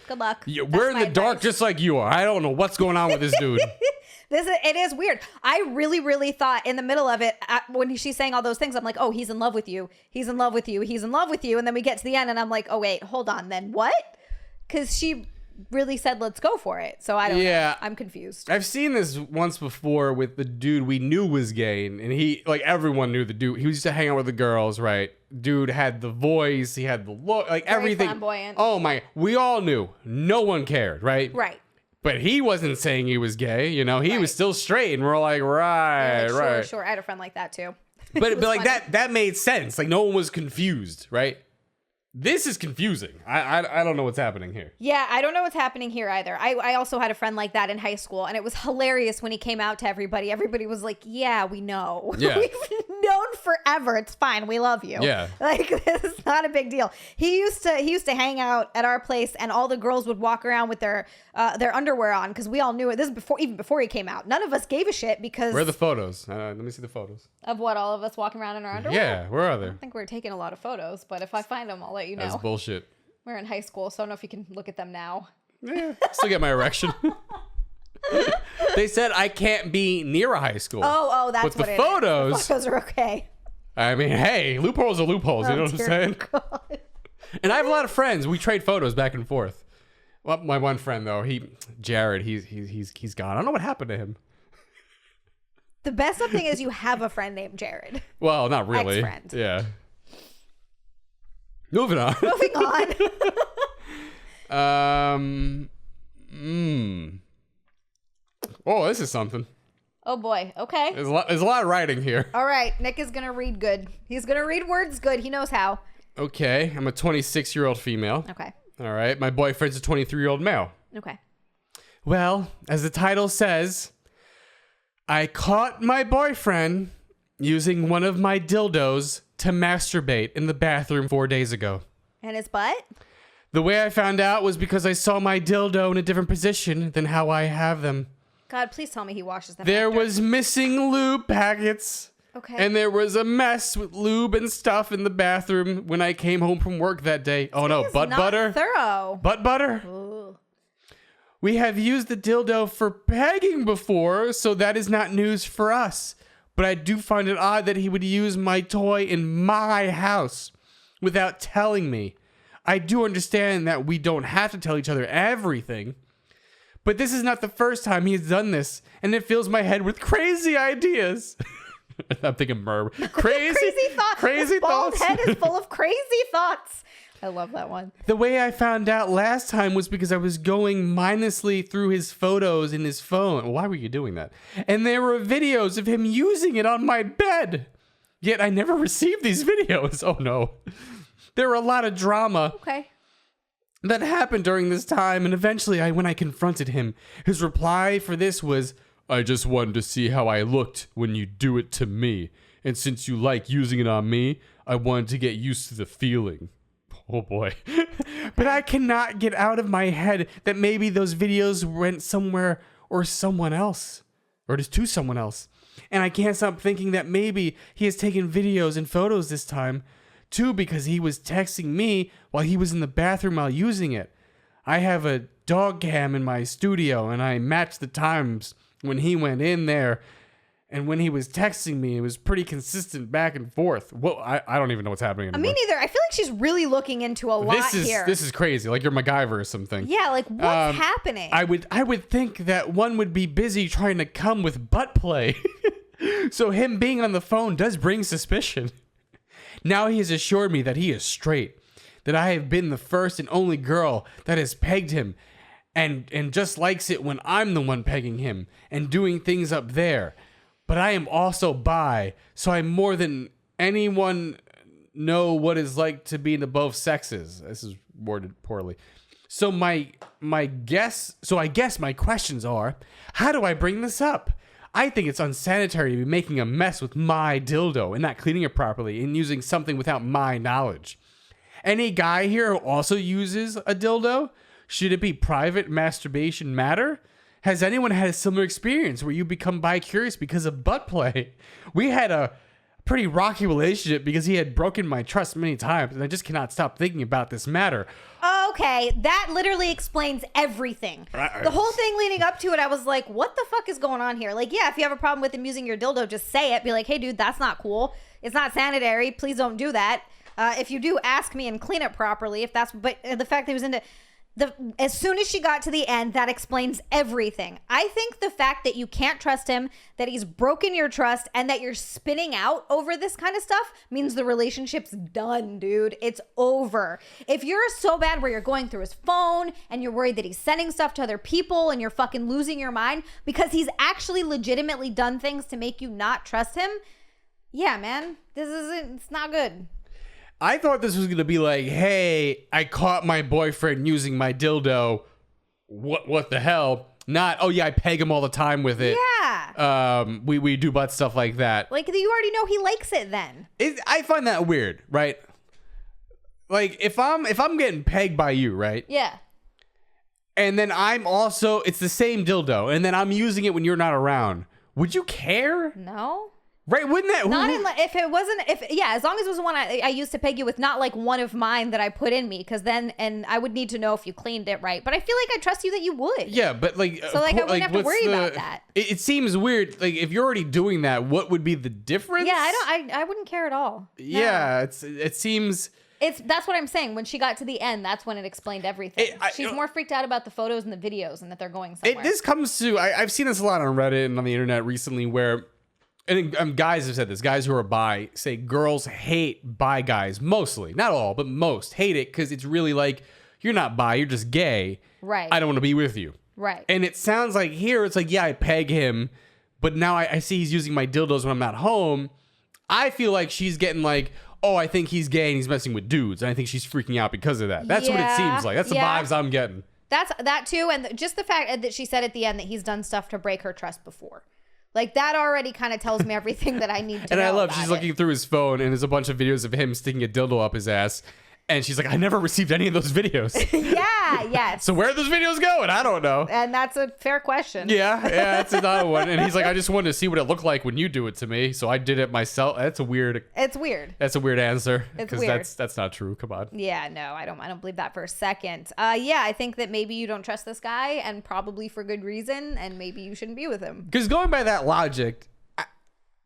Good luck. We're in the dark just like you are. I don't know what's going on with this dude. It is weird. I really, really thought in the middle of it, when she's saying all those things, I'm like, oh, he's in love with you. He's in love with you. He's in love with you. And then we get to the end and I'm like, oh, wait, hold on. Then what? Because she really said, let's go for it. So I don't know. I'm confused. I've seen this once before with the dude we knew was gay. And he, everyone knew the dude. He used to hang out with the girls, right? Dude had the voice. He had the look, Very everything. Flamboyant. Oh, my. We all knew. No one cared, right? Right. But he wasn't saying he was gay, He was still straight, and we're like, right. Sure. I had a friend like that too. But like that made sense. Like no one was confused, right? This is confusing. I don't know what's happening here. Yeah, I don't know what's happening here either. I also had a friend like that in high school, and it was hilarious when he came out to everybody. Everybody was like, yeah, we know. Yeah. We've known forever. It's fine. We love you. Yeah. Like, this is not a big deal. He used to hang out at our place, and all the girls would walk around with their underwear on, because we all knew it. This is even before he came out. None of us gave a shit because... Where are the photos? Let me see the photos. Of what, all of us walking around in our underwear? Yeah, where are they? I don't think we're taking a lot of photos, but if I find them, I'll let you know. That's bullshit. We're in high school, so I don't know if you can look at them now. Yeah, still get my erection. They said I can't be near a high school. Oh, that's but what the it photos, is. The photos are okay. I mean, hey, loopholes are loopholes. You know what I'm saying? God. And I have a lot of friends. We trade photos back and forth. Well, my one friend though, Jared, he's gone. I don't know what happened to him. The best thing is you have a friend named Jared. Well, not really. Ex-friend. Yeah. Moving on. Oh, this is something. Oh boy. Okay. There's a lot of writing here. All right. Nick is gonna read good. He's gonna read words good. He knows how. Okay. I'm a 26-year-old female. Okay. All right. My boyfriend's a 23-year-old male. Okay. Well, as the title says, I caught my boyfriend using one of my dildos to masturbate in the bathroom 4 days ago. And his butt? The way I found out was because I saw my dildo in a different position than how I have them. God, please tell me he washes them. There after. was missing lube packets. Okay. And there was a mess with lube and stuff in the bathroom when I came home from work that day. Oh no, butt butter? Thorough. Butt butter? Ooh. We have used the dildo for pegging before, so that is not news for us. But I do find it odd that he would use my toy in my house without telling me. I do understand that we don't have to tell each other everything. But this is not the first time he's done this, and it fills my head with crazy ideas. I'm thinking Merb. Crazy thoughts. Crazy bald thoughts. head is full of crazy thoughts. I love that one. The way I found out last time was because I was going mindlessly through his photos in his phone. Why were you doing that? And there were videos of him using it on my bed. Yet I never received these videos. Oh no. There were a lot of drama. Okay. That happened during this time, and eventually when I confronted him, his reply for this was, I just wanted to see how I looked when you do it to me. And since you like using it on me, I wanted to get used to the feeling. Oh boy. But I cannot get out of my head that maybe those videos went somewhere or someone else. Or just to someone else. And I can't stop thinking that maybe he has taken videos and photos this time, too, because he was texting me while he was in the bathroom while using it. I have a dog cam in my studio, and I matched the times when he went in there, and when he was texting me, it was pretty consistent back and forth. Well, I don't even know what's happening anymore. Me neither. I feel like she's really looking into a lot here. This is crazy. Like you're MacGyver or something. Yeah, like what's happening? I would think that one would be busy trying to come with butt play. So him being on the phone does bring suspicion. Now he has assured me that he is straight, that I have been the first and only girl that has pegged him, and just likes it when I'm the one pegging him and doing things up there. But I am also bi, so I more than anyone know what it's like to be in the both sexes. This is worded poorly. So I guess my questions are, how do I bring this up? I think it's unsanitary to be making a mess with my dildo and not cleaning it properly and using something without my knowledge. Any guy here who also uses a dildo? Should it be private masturbation matter? Has anyone had a similar experience where you become bi-curious because of butt play? We had a pretty rocky relationship because he had broken my trust many times, and I just cannot stop thinking about this matter. Okay, that literally explains everything. The whole thing leading up to it, I was like, what the fuck is going on here? Like, yeah, if you have a problem with him using your dildo, just say it. Be like, hey, dude, that's not cool. It's not sanitary. Please don't do that. If you do, ask me and clean it properly. But the fact that he was into... as soon as she got to the end, that explains everything. I think the fact that you can't trust him, that he's broken your trust, and that you're spinning out over this kind of stuff means the relationship's done, dude. It's over. If you're so bad where you're going through his phone and you're worried that he's sending stuff to other people and you're fucking losing your mind because he's actually legitimately done things to make you not trust him, yeah, man, it's not good. I thought this was going to be like, hey, I caught my boyfriend using my dildo. What the hell? Not, oh yeah, I peg him all the time with it. Yeah. We do butt stuff like that. Like, you already know he likes it then. I find that weird, right? Like, if I'm getting pegged by you, right? Yeah. And then it's the same dildo, and then I'm using it when you're not around. Would you care? No. Right, wouldn't that? As long as it was one I used to peg you with, not like one of mine that I put in me, because then, and I would need to know if you cleaned it right. But I feel like I trust you that you would. Yeah, but like, so like I wouldn't have to worry about that. It seems weird. Like if you're already doing that, what would be the difference? Yeah, I wouldn't care at all. No. Yeah, it seems. That's what I'm saying. When she got to the end, that's when it explained everything. She's more freaked out about the photos and the videos and that they're going somewhere. This comes to I've seen this a lot on Reddit and on the internet recently where. And guys have said this. Guys who are bi say girls hate bi guys. Mostly. Not all, but most. Hate it because it's really like, you're not bi, you're just gay. Right. I don't want to be with you. Right. And it sounds like here, it's like, yeah, I peg him, but now I see he's using my dildos when I'm not home. I feel like she's getting like, oh, I think he's gay and he's messing with dudes. And I think she's freaking out because of that. That's what it seems like. That's the vibes I'm getting. That's that too. And just the fact that she said at the end that he's done stuff to break her trust before. Like, that already kind of tells me everything that I need to know. And I love, she's looking through his phone, and there's a bunch of videos of him sticking a dildo up his ass. And she's like, I never received any of those videos. Yes. So where are those videos going? I don't know. And that's a fair question. Yeah, that's another one. And he's like, I just wanted to see what it looked like when you do it to me, so I did it myself. That's a weird. It's weird. That's a weird answer. It's because weird. that's not true. Come on. Yeah, no, I don't believe that for a second. Yeah, I think that maybe you don't trust this guy, and probably for good reason, and maybe you shouldn't be with him. Because going by that logic,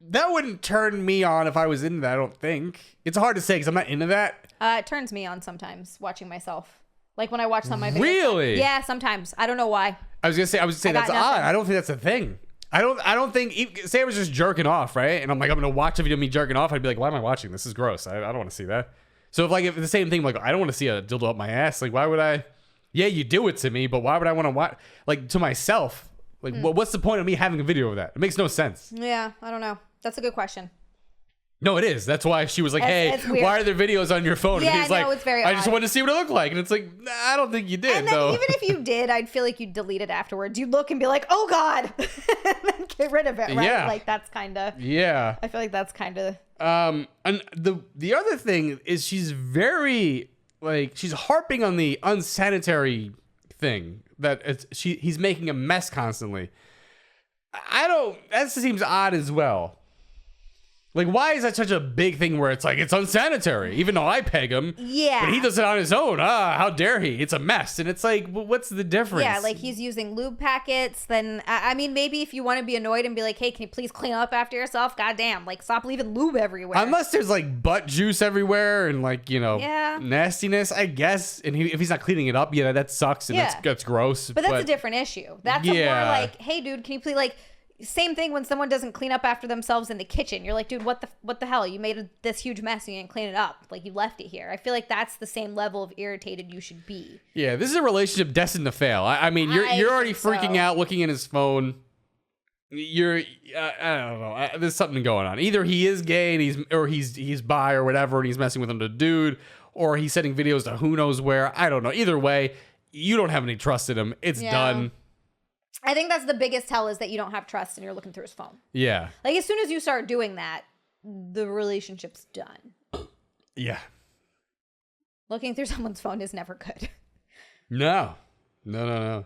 that wouldn't turn me on if I was into that. I don't think it's hard to say because I'm not into that. It turns me on sometimes watching myself. Like when I watch some of my videos. Really? Yeah, sometimes. I don't know why. I was gonna say that's odd. I don't think that's a thing. I don't think. Say I was just jerking off, right? And I'm like, I'm gonna watch a video of me jerking off. I'd be like, why am I watching this? This is gross. I don't want to see that. So if the same thing, like I don't want to see a dildo up my ass. Like why would I? Yeah, you do it to me, but why would I want to watch like to myself? Like what's the point of me having a video of that? It makes no sense. Yeah, I don't know. That's a good question. No, it is. That's why she was like, It's hey, why are there videos on your phone? Yeah, and he's like, it's very I just odd. wanted to see what it looked like. And it's like, nah, I don't think you did, And then though. even if you did, I'd feel like you'd delete it afterwards. You'd look and be like, oh God, and then get rid of it, right? Yeah. Like that's kind of, Yeah. I feel like that's kind of. And the other thing is she's very, like, she's harping on the unsanitary thing that he's making a mess constantly. That seems odd as well. Like, why is that such a big thing where it's like, it's unsanitary, even though I peg him? Yeah. But he does it on his own. How dare he? It's a mess. And it's like, well, what's the difference? Yeah, like he's using lube packets. Then, I mean, maybe if you want to be annoyed and be like, hey, can you please clean up after yourself? Goddamn, like stop leaving lube everywhere. Unless there's like butt juice everywhere and like, Yeah. nastiness, I guess. And if he's not cleaning it up, yeah, that sucks and Yeah. that's gross. But that's a different issue. That's a more Yeah. like, hey, dude, can you please like. Same thing when someone doesn't clean up after themselves in the kitchen. You're like, dude, what the hell? You made this huge mess and you didn't clean it up. Like you left it here. I feel like that's the same level of irritated you should be. Yeah, this is a relationship destined to fail. I mean, you're already freaking out looking at his phone. I don't know. There's something going on. Either he is gay and he's bi or whatever, and he's messing with another dude, or he's sending videos to who knows where. I don't know. Either way, you don't have any trust in him. It's done. I think that's the biggest tell is that you don't have trust and you're looking through his phone. Yeah. Like as soon as you start doing that, the relationship's done. Yeah. Looking through someone's phone is never good. No. What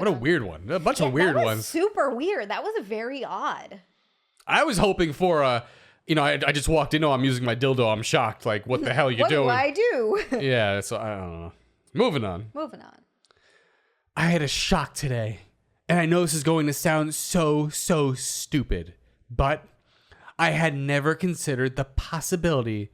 a weird one. A bunch of weird that was ones. Super weird. That was very odd. I was hoping for I just walked in. Oh, I'm using my dildo. I'm shocked. Like, what the hell are you doing? What do I do? Yeah. So I don't know. Moving on. I had a shock today, and I know this is going to sound so stupid, but I had never considered the possibility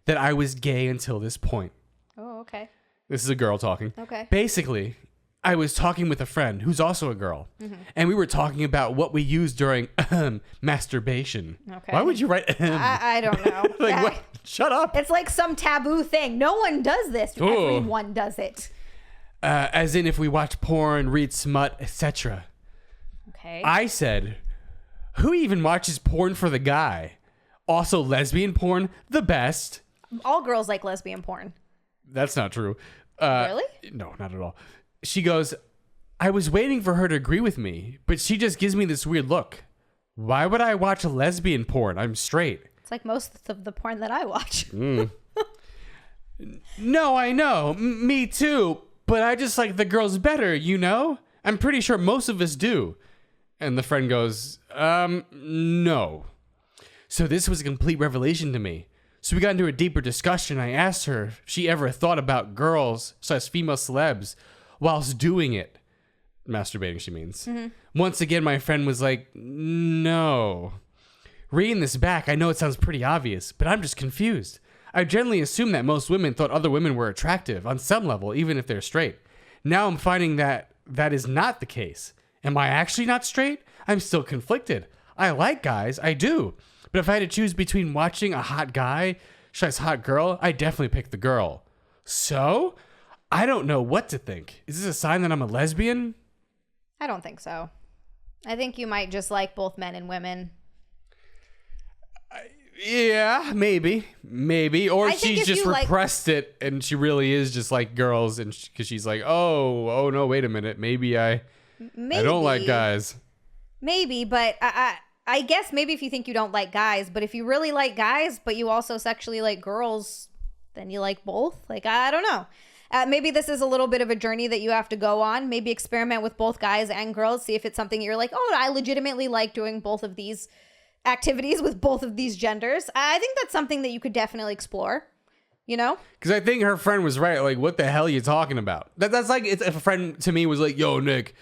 that I was gay until this point. Oh, okay. This is a girl talking. Okay. Basically, I was talking with a friend who's also a girl, and we were talking about what we use during masturbation. Okay. Why would you write I don't know. like, what? Shut up. It's like some taboo thing. No one does this. Ooh. Everyone does it. As in if we watch porn, read smut, etc. Okay. I said, who even watches porn for the guy? Also, lesbian porn, the best. All girls like lesbian porn. That's not true. Really? No, not at all. She goes, I was waiting for her to agree with me, but she just gives me this weird look. Why would I watch lesbian porn? I'm straight. It's like most of the porn that I watch. No, I know. Me too. But I just like the girls better, you know? I'm pretty sure most of us do. And the friend goes, no. So this was a complete revelation to me. So we got into a deeper discussion. I asked her if she ever thought about girls, / female celebs, whilst doing it. Masturbating, she means. Once again, my friend was like, no. Reading this back, I know it sounds pretty obvious, but I'm just confused. I generally assumed that most women thought other women were attractive on some level, even if they're straight. Now I'm finding that that is not the case. Am I actually not straight? I'm still conflicted. I like guys, I do. But if I had to choose between watching a hot guy / hot girl, I definitely pick the girl. So, I don't know what to think. Is this a sign that I'm a lesbian? I don't think so. I think you might just like both men and women. Yeah, maybe. Or I think she's if just you repressed it and she really is just like girls and because she's like, oh no, wait a minute. Maybe I don't like guys. Maybe, but I guess maybe if you think you don't like guys, but if you really like guys, but you also sexually like girls, then you like both. Like, I don't know. Maybe this is a little bit of a journey that you have to go on. Maybe experiment with both guys and girls. See if it's something you're like, oh, I legitimately like doing both of these activities with both of these genders. I think that's something that you could definitely explore, you know? Because I think her friend was right. Like, what the hell are you talking about? That's like if a friend to me was like, yo, Nick,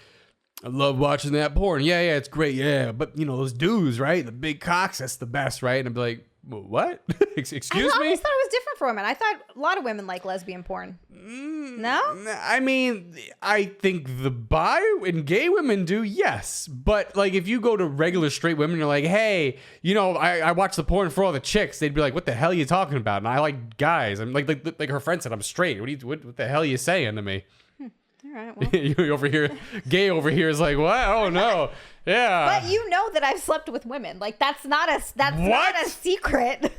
I love watching that porn. Yeah, it's great. Yeah. But, you know, those dudes, right? The big cocks, that's the best, right? And I'd be like, what? Excuse me? I always thought it was different for women. I thought a lot of women like lesbian porn. No? I mean, I think the bi and gay women do, yes. But, like, if you go to regular straight women, you're like, hey, you know, I watch the porn for all the chicks. They'd be like, what the hell are you talking about? And I like guys. I'm like her friend said, I'm straight. What the hell are you saying to me? All right, well. You over here, gay over here is like, what? Oh, no. Yeah. But you know that I've slept with women. Like, that's not a secret.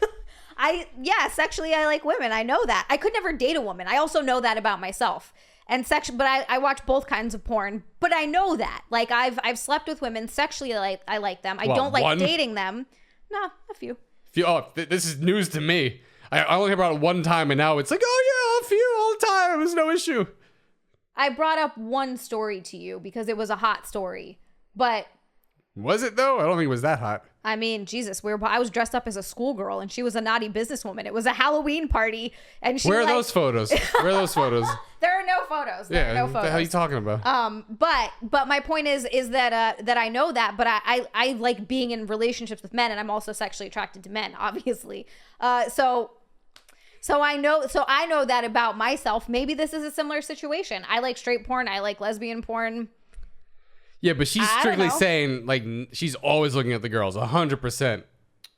Sexually I like women. I know that. I could never date a woman. I also know that about myself. And but I watch both kinds of porn. But I know that. Like, I've slept with women sexually. I like them. I don't like dating them. No, a few. This is news to me. I only heard about it one time, and now it's like, oh yeah, a few all the time. There's no issue. I brought up one story to you because it was a hot story. But was it though? I don't think it was that hot. I mean, Jesus, I was dressed up as a schoolgirl and she was a naughty businesswoman. It was a Halloween party, and she. Where are those photos? Where are those photos? There are no photos. What the hell are you talking about? But my point is that I know that, but I like being in relationships with men, and I'm also sexually attracted to men, obviously. So I know that about myself. Maybe this is a similar situation. I like straight porn. I like lesbian porn. Yeah, but she's strictly saying, like, she's always looking at the girls, 100%.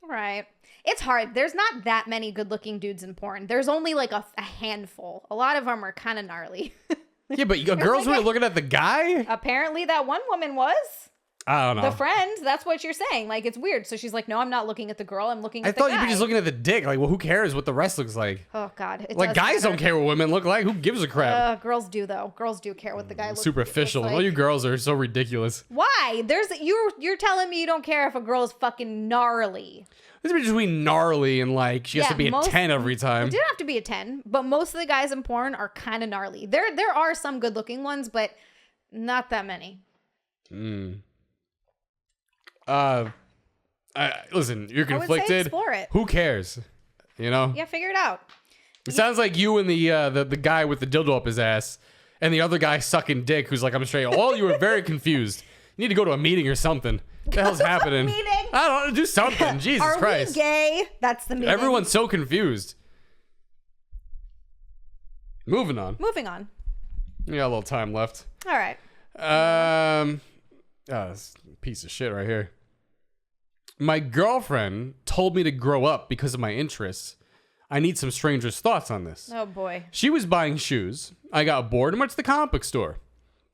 Right. It's hard. There's not that many good-looking dudes in porn. There's only, like, a handful. A lot of them are kind of gnarly. Yeah, but girls were looking at the guy? Apparently that one woman was. I don't know. The friend, that's what you're saying. Like, it's weird. So she's like, no, I'm not looking at the girl. I'm looking at the guy. I thought you were just looking at the dick. Like, well, who cares what the rest looks like? Oh, God. Like, guys don't care what women look like. Who gives a crap? Girls do, though. Girls do care what the guy looks like. Superficial. All you girls are so ridiculous. Why? You're telling me you don't care if a girl is fucking gnarly. There's between gnarly and, like, she has to be a 10 every time. It didn't have to be a 10, but most of the guys in porn are kind of gnarly. There are some good-looking ones, but not that many. Listen, you're conflicted. I would say explore it. Who cares? You know? Yeah, figure it out. It sounds like you and the guy with the dildo up his ass and the other guy sucking dick who's like, I'm straight. All you were very confused. You need to go to a meeting or something. What the hell's happening? Meeting? I don't know. Do something. Jesus Christ. Are we gay? That's the meeting. Everyone's so confused. Moving on. We got a little time left. All right. This piece of shit right here. My girlfriend told me to grow up because of my interests. I need some strangers' thoughts on this. Oh, boy. She was buying shoes. I got bored and went to the comic book store.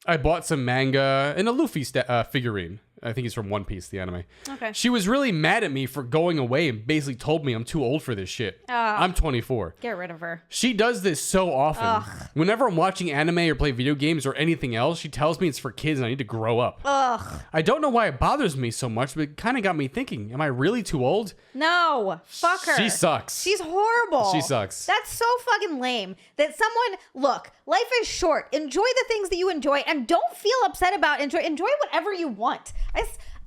I bought some manga and a Luffy figurine. I think he's from One Piece, the anime. Okay. She was really mad at me for going away and basically told me I'm too old for this shit. I'm 24. Get rid of her. She does this so often. Ugh. Whenever I'm watching anime or play video games or anything else, she tells me it's for kids and I need to grow up. Ugh. I don't know why it bothers me so much, but it kind of got me thinking, am I really too old? No. Fuck her. She sucks. She's horrible. She sucks. That's so fucking lame. That look, life is short. Enjoy the things that you enjoy and don't feel upset about enjoy whatever you want.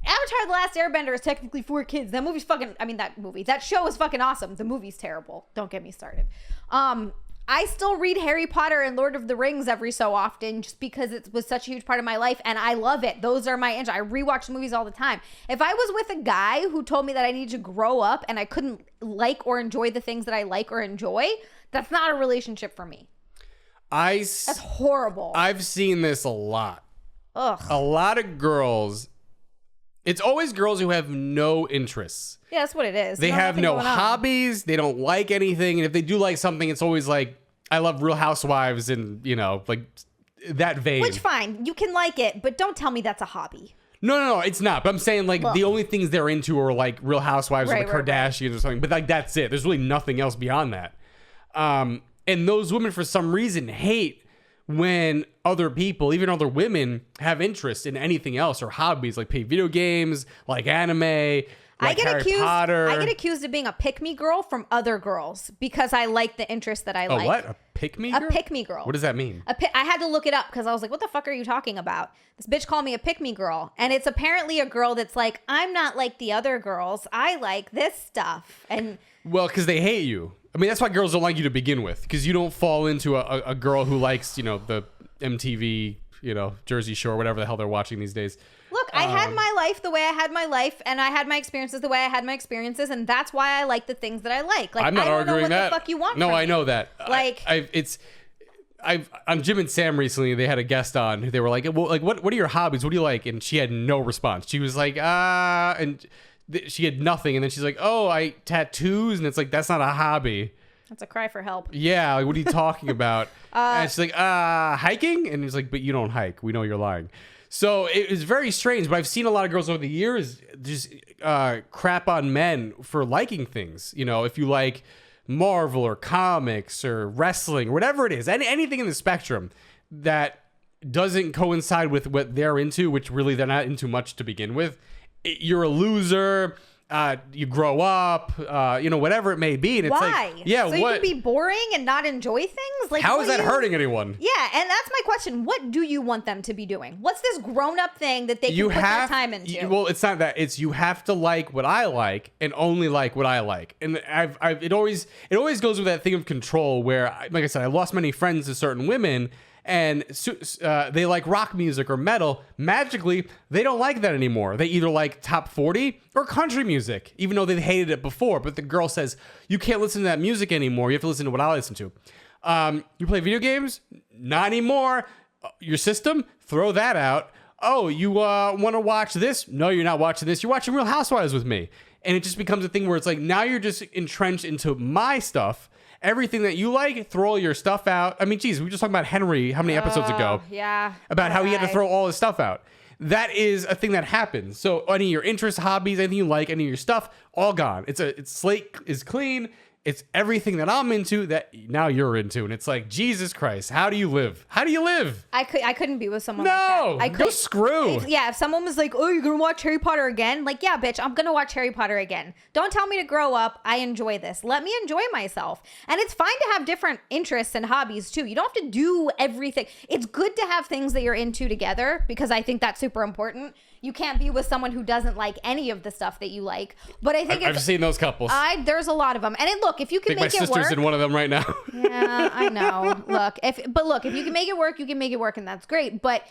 Avatar: The Last Airbender is technically for kids. That show is fucking awesome. The movie's terrible. Don't get me started. I still read Harry Potter and Lord of the Rings every so often just because it was such a huge part of my life and I love it. Those are my interests. I rewatch movies all the time. If I was with a guy who told me that I needed to grow up and I couldn't like or enjoy the things that I like or enjoy, that's not a relationship for me. That's horrible. I've seen this a lot. Ugh. A lot of girls... It's always girls who have no interests. Yeah, that's what it is. They have no hobbies. They don't like anything. And if they do like something, it's always like, I love Real Housewives and, like that vein. Which, fine. You can like it, but don't tell me that's a hobby. No, it's not. But I'm saying the only things they're into are like Real Housewives or the Kardashians or something. But like that's it. There's really nothing else beyond that. And those women, for some reason, hate when other people, even other women, have interest in anything else or hobbies, like play video games, like anime. like Harry Potter. I get accused of being a pick-me girl from other girls because I like the interest that I like. What? A pick-me girl? A pick-me girl. What does that mean? I had to look it up because I was like, what the fuck are you talking about? This bitch called me a pick-me girl. And it's apparently a girl that's like, I'm not like the other girls. I like this stuff. And well, because they hate you. I mean, that's why girls don't like you to begin with, because you don't fall into a girl who likes, the MTV, Jersey Shore, whatever the hell they're watching these days. Look, I had my life the way I had my life, and I had my experiences the way I had my experiences, and that's why I like the things that I like. Like, I'm not I don't arguing know what that. the fuck you want No, from I me. know that. Like, I've on Jim and Sam recently, they had a guest on. They were like, well, like what are your hobbies? What do you like? And she had no response. She was like, and she had nothing. And then she's like, oh, I tattoos. And it's like, that's not a hobby. that's a cry for help. Yeah, like, what are you talking about? And she's like, hiking? And he's like, but you don't hike. We know you're lying. So it was very strange, but I've seen a lot of girls over the years just crap on men for liking things. If you like Marvel or comics or wrestling or whatever it is, anything in the spectrum that doesn't coincide with what they're into, which really they're not into much to begin with, you're a loser. You grow up, whatever it may be. And it's Why? like, yeah, so what? you can be boring and not enjoy things? Like, How is that hurting anyone? Yeah, and that's my question. What do you want them to be doing? What's this grown-up thing that they can put their time into? Well, it's not that. It's you have to like what I like and only like what I like. And it always goes with that thing of control where, like I said, I lost many friends to certain women, and they like rock music or metal. Magically, they don't like that anymore. They either like top 40 or country music, even though they hated it before. But the girl says, you can't listen to that music anymore. You have to listen to what I listen to. You play video games? Not anymore. Your system? Throw that out. Oh, you want to watch this? No, you're not watching this. You're watching Real Housewives with me. And it just becomes a thing where it's like, now you're just entrenched into my stuff. Everything that you like, throw all your stuff out. I mean, geez, we were just talking about Henry how many episodes ago? Yeah. About how he had to throw all his stuff out. That is a thing that happens. So any of your interests, hobbies, anything you like, any of your stuff, all gone. It's slate is clean. It's everything that I'm into that now you're into. And it's like, Jesus Christ, how do you live? How do you live? I couldn't be with someone like that. I go screw. If someone was like, oh, you're going to watch Harry Potter again? Like, yeah, bitch, I'm going to watch Harry Potter again. Don't tell me to grow up. I enjoy this. Let me enjoy myself. And it's fine to have different interests and hobbies too. You don't have to do everything. It's good to have things that you're into together because I think that's super important. You can't be with someone who doesn't like any of the stuff that you like. But I think I've seen those couples. There's a lot of them. And look, if you can make it work. My sister's in one of them right now. Yeah, I know. Look, if you can make it work, you can make it work, and that's great. But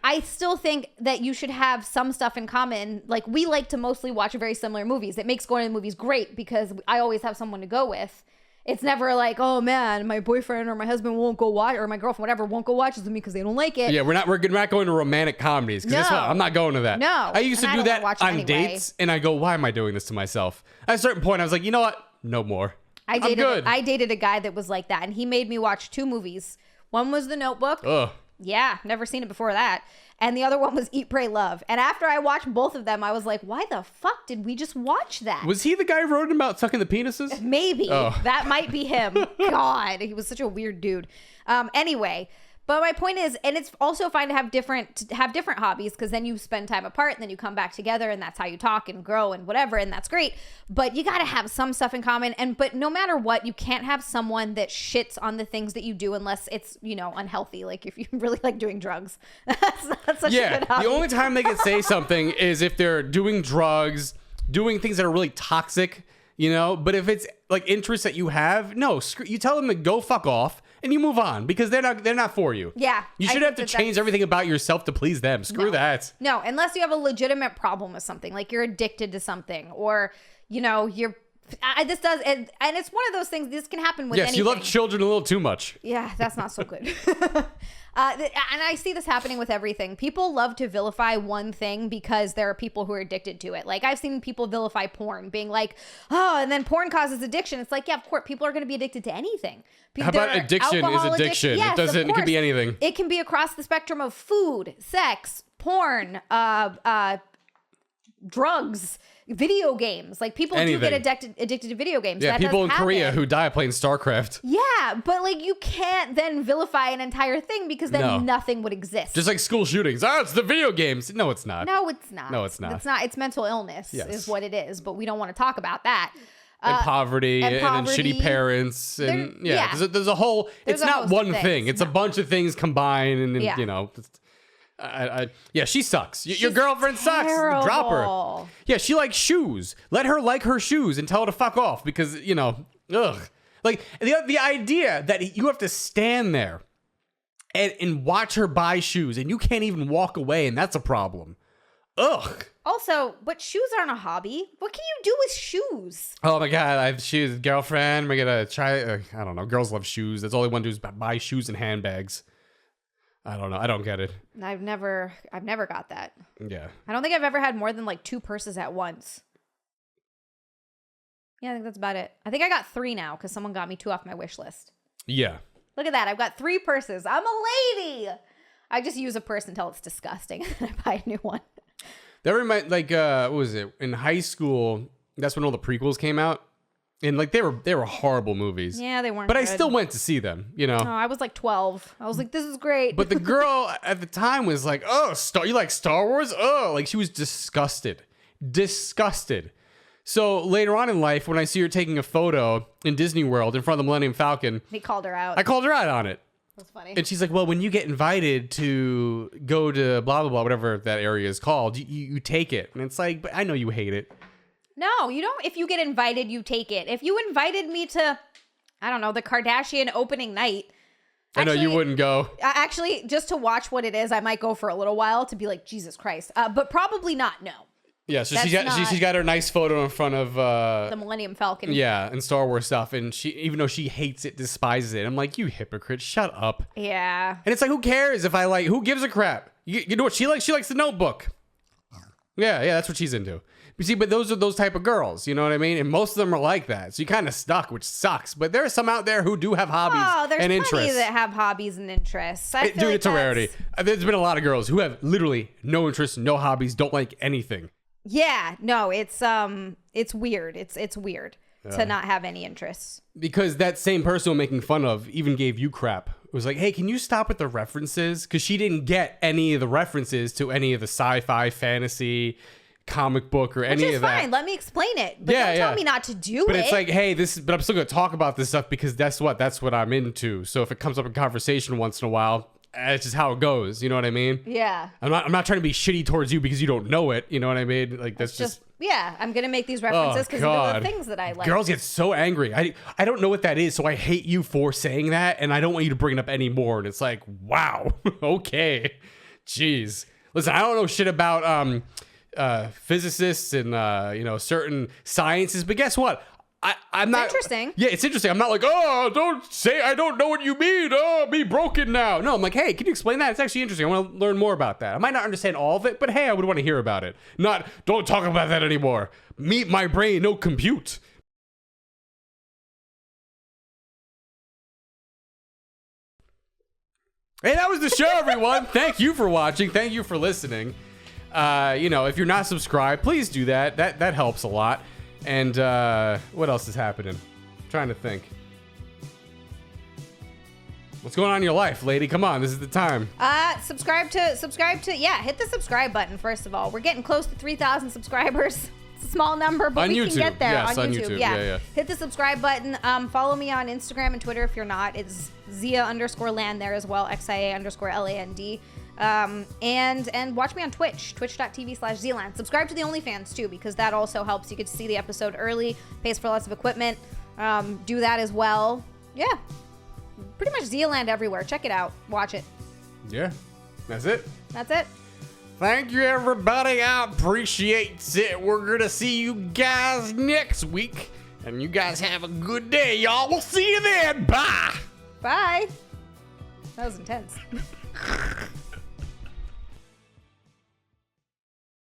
I still think that you should have some stuff in common. Like, we like to mostly watch very similar movies. It makes going to the movies great because I always have someone to go with. It's never like, oh man, my boyfriend or my husband won't go watch, or my girlfriend, whatever, won't go watch this with me because they don't like it. Yeah, we're not going to romantic comedies because No. I'm not going to that. No, I used to and I do don't that watch it on anyway. dates, and I go, why am I doing this to myself? At a certain point, I was like, you know what? No more. I good. dated a guy that was like that, and he made me watch 2 movies. One was The Notebook. Ugh. Yeah, never seen it before that. And the other one was Eat, Pray, Love. And after I watched both of them, I was like, why the fuck did we just watch that? Was he the guy who wrote about sucking the penises? Maybe. Oh. That might be him. God, he was such a weird dude. Anyway, but my point is, and it's also fine to have different hobbies because then you spend time apart and then you come back together and that's how you talk and grow and whatever, and that's great. But you got to have some stuff in common. But no matter what, you can't have someone that shits on the things that you do unless it's, unhealthy. Like if you really like doing drugs. That's such a good hobby. The only time they can say something is if they're doing drugs, doing things that are really toxic, But if it's like interests that you have, no, you tell them to go fuck off. And you move on because they're not for you. Yeah. You should have to change everything about yourself to please them. Screw that. No, unless you have a legitimate problem with something, like you're addicted to something, or this does, and it's one of those things. This can happen with anything. Yes, you love children a little too much. Yeah, that's not so good. And I see this happening with everything. People love to vilify one thing because there are people who are addicted to it. Like I've seen people vilify porn, being like, oh, and then porn causes addiction. It's like, yeah, of course, people are going to be addicted to anything. How about addiction is addiction? Yes, it could be anything. It can be across the spectrum of food, sex, porn, drugs, video games. Like people do get addicted to video games. Yeah, that people in does Korea happen. who die playing StarCraft. Yeah, but like you can't then vilify an entire thing because then nothing would exist. Just like school shootings. Oh, it's the video games. No, it's not. No, it's not. No, it's not. It's not. It's mental illness is what it is, but we don't want to talk about that. And poverty and shitty parents and there's a whole. It's not one thing. It's a bunch of things combined, and you know. She sucks. Your girlfriend sucks. Drop her. Yeah, she likes shoes. Let her like her shoes and tell her to fuck off because, you know, ugh. Like, the idea that you have to stand there and watch her buy shoes and you can't even walk away, and that's a problem. Ugh. Also, but shoes aren't a hobby. What can you do with shoes? Oh my God, she's a girlfriend. We're gonna try, I don't know. Girls love shoes. That's all they want to do is buy shoes and handbags. I don't know. I don't get it. I've never got that. Yeah. I don't think I've ever had more than like 2 purses at once. Yeah, I think that's about it. I think I got 3 now because someone got me 2 off my wish list. Yeah. Look at that. I've got 3 purses. I'm a lady. I just use a purse until it's disgusting and I buy a new one. That reminds, like, what was it? In high school, that's when all the prequels came out. And, like, they were horrible movies. Yeah, they weren't But good. I still went to see them, you know? Oh, I was like 12. I was like, this is great. But the girl at the time was like, oh, you like Star Wars? Oh, like, she was disgusted. Disgusted. So later on in life, when I see her taking a photo in Disney World in front of the Millennium Falcon. He called her out. I called her out on it. That's funny. And she's like, well, when you get invited to go to blah, blah, blah, whatever that area is called, you take it. And it's like, but I know you hate it. No, you don't. If you get invited, you take it. If you invited me to, I don't know, the Kardashian opening night. I know you wouldn't go. Actually, just to watch what it is, I might go for a little while to be like, Jesus Christ. But probably not, no. Yeah, so she's got her nice photo in front of the Millennium Falcon. Yeah, and Star Wars stuff, and she, even though she hates it, despises it, I'm like, you hypocrite, shut up. Yeah. And it's like, who cares if I like? Who gives a crap? You know what she likes? She likes The Notebook. Yeah, that's what she's into. You see, but those are those type of girls, you know what I mean? And most of them are like that, so you kind of stuck, which sucks. But there are some out there who do have hobbies and interests. There's plenty that have hobbies and interests. Dude, it's a rarity. There's been a lot of girls who have literally no interests, no hobbies, don't like anything. Yeah, no, it's weird. It's weird to not have any interests. Because that same person we're making fun of even gave you crap. It was like, hey, can you stop with the references? Because she didn't get any of the references to any of the sci-fi, fantasy, comic book, or any of that. Which is fine. Let me explain it. But don't tell me not to do it. But it's like, hey, but I'm still going to talk about this stuff because that's what I'm into. So if it comes up in conversation once in a while, it's just how it goes. You know what I mean? Yeah. I'm not trying to be shitty towards you because you don't know it. You know what I mean? Like that's just yeah. I'm gonna make these references because they're the things that I like. Girls get so angry. I don't know what that is, so I hate you for saying that, and I don't want you to bring it up anymore. And it's like, wow, okay, jeez. Listen, I don't know shit about physicists and certain sciences, but guess what? I'm not interesting. Yeah, it's interesting. I'm not like, oh, don't say I don't know what you mean. Oh, be broken now. No, I'm like, hey, can you explain that? It's actually interesting. I want to learn more about that. I might not understand all of it, but hey, I would want to hear about it. Not, don't talk about that anymore. Meet my brain, no compute. Hey, that was the show, everyone. Thank you for watching. Thank you for listening. If you're not subscribed, please do that. That helps a lot. And what else is happening? I'm trying to think. What's going on in your life, lady? Come on, this is the time. Subscribe to hit the subscribe button first of all. We're getting close to 3,000 subscribers. It's a small number, but we can get there. Yes, on YouTube. Yeah. Hit the subscribe button. Follow me on Instagram and Twitter if you're not. It's Xia_land there as well. XIA_LAND. And watch me on Twitch, twitch.tv/XiaLand. Subscribe to the OnlyFans too, because that also helps. You get to see the episode early, pays for lots of equipment. Do that as well. Yeah. Pretty much XiaLand everywhere. Check it out. Watch it. Yeah. That's it. That's it. Thank you, everybody. I appreciate it. We're going to see you guys next week. And you guys have a good day, y'all. We'll see you then. Bye. Bye. That was intense.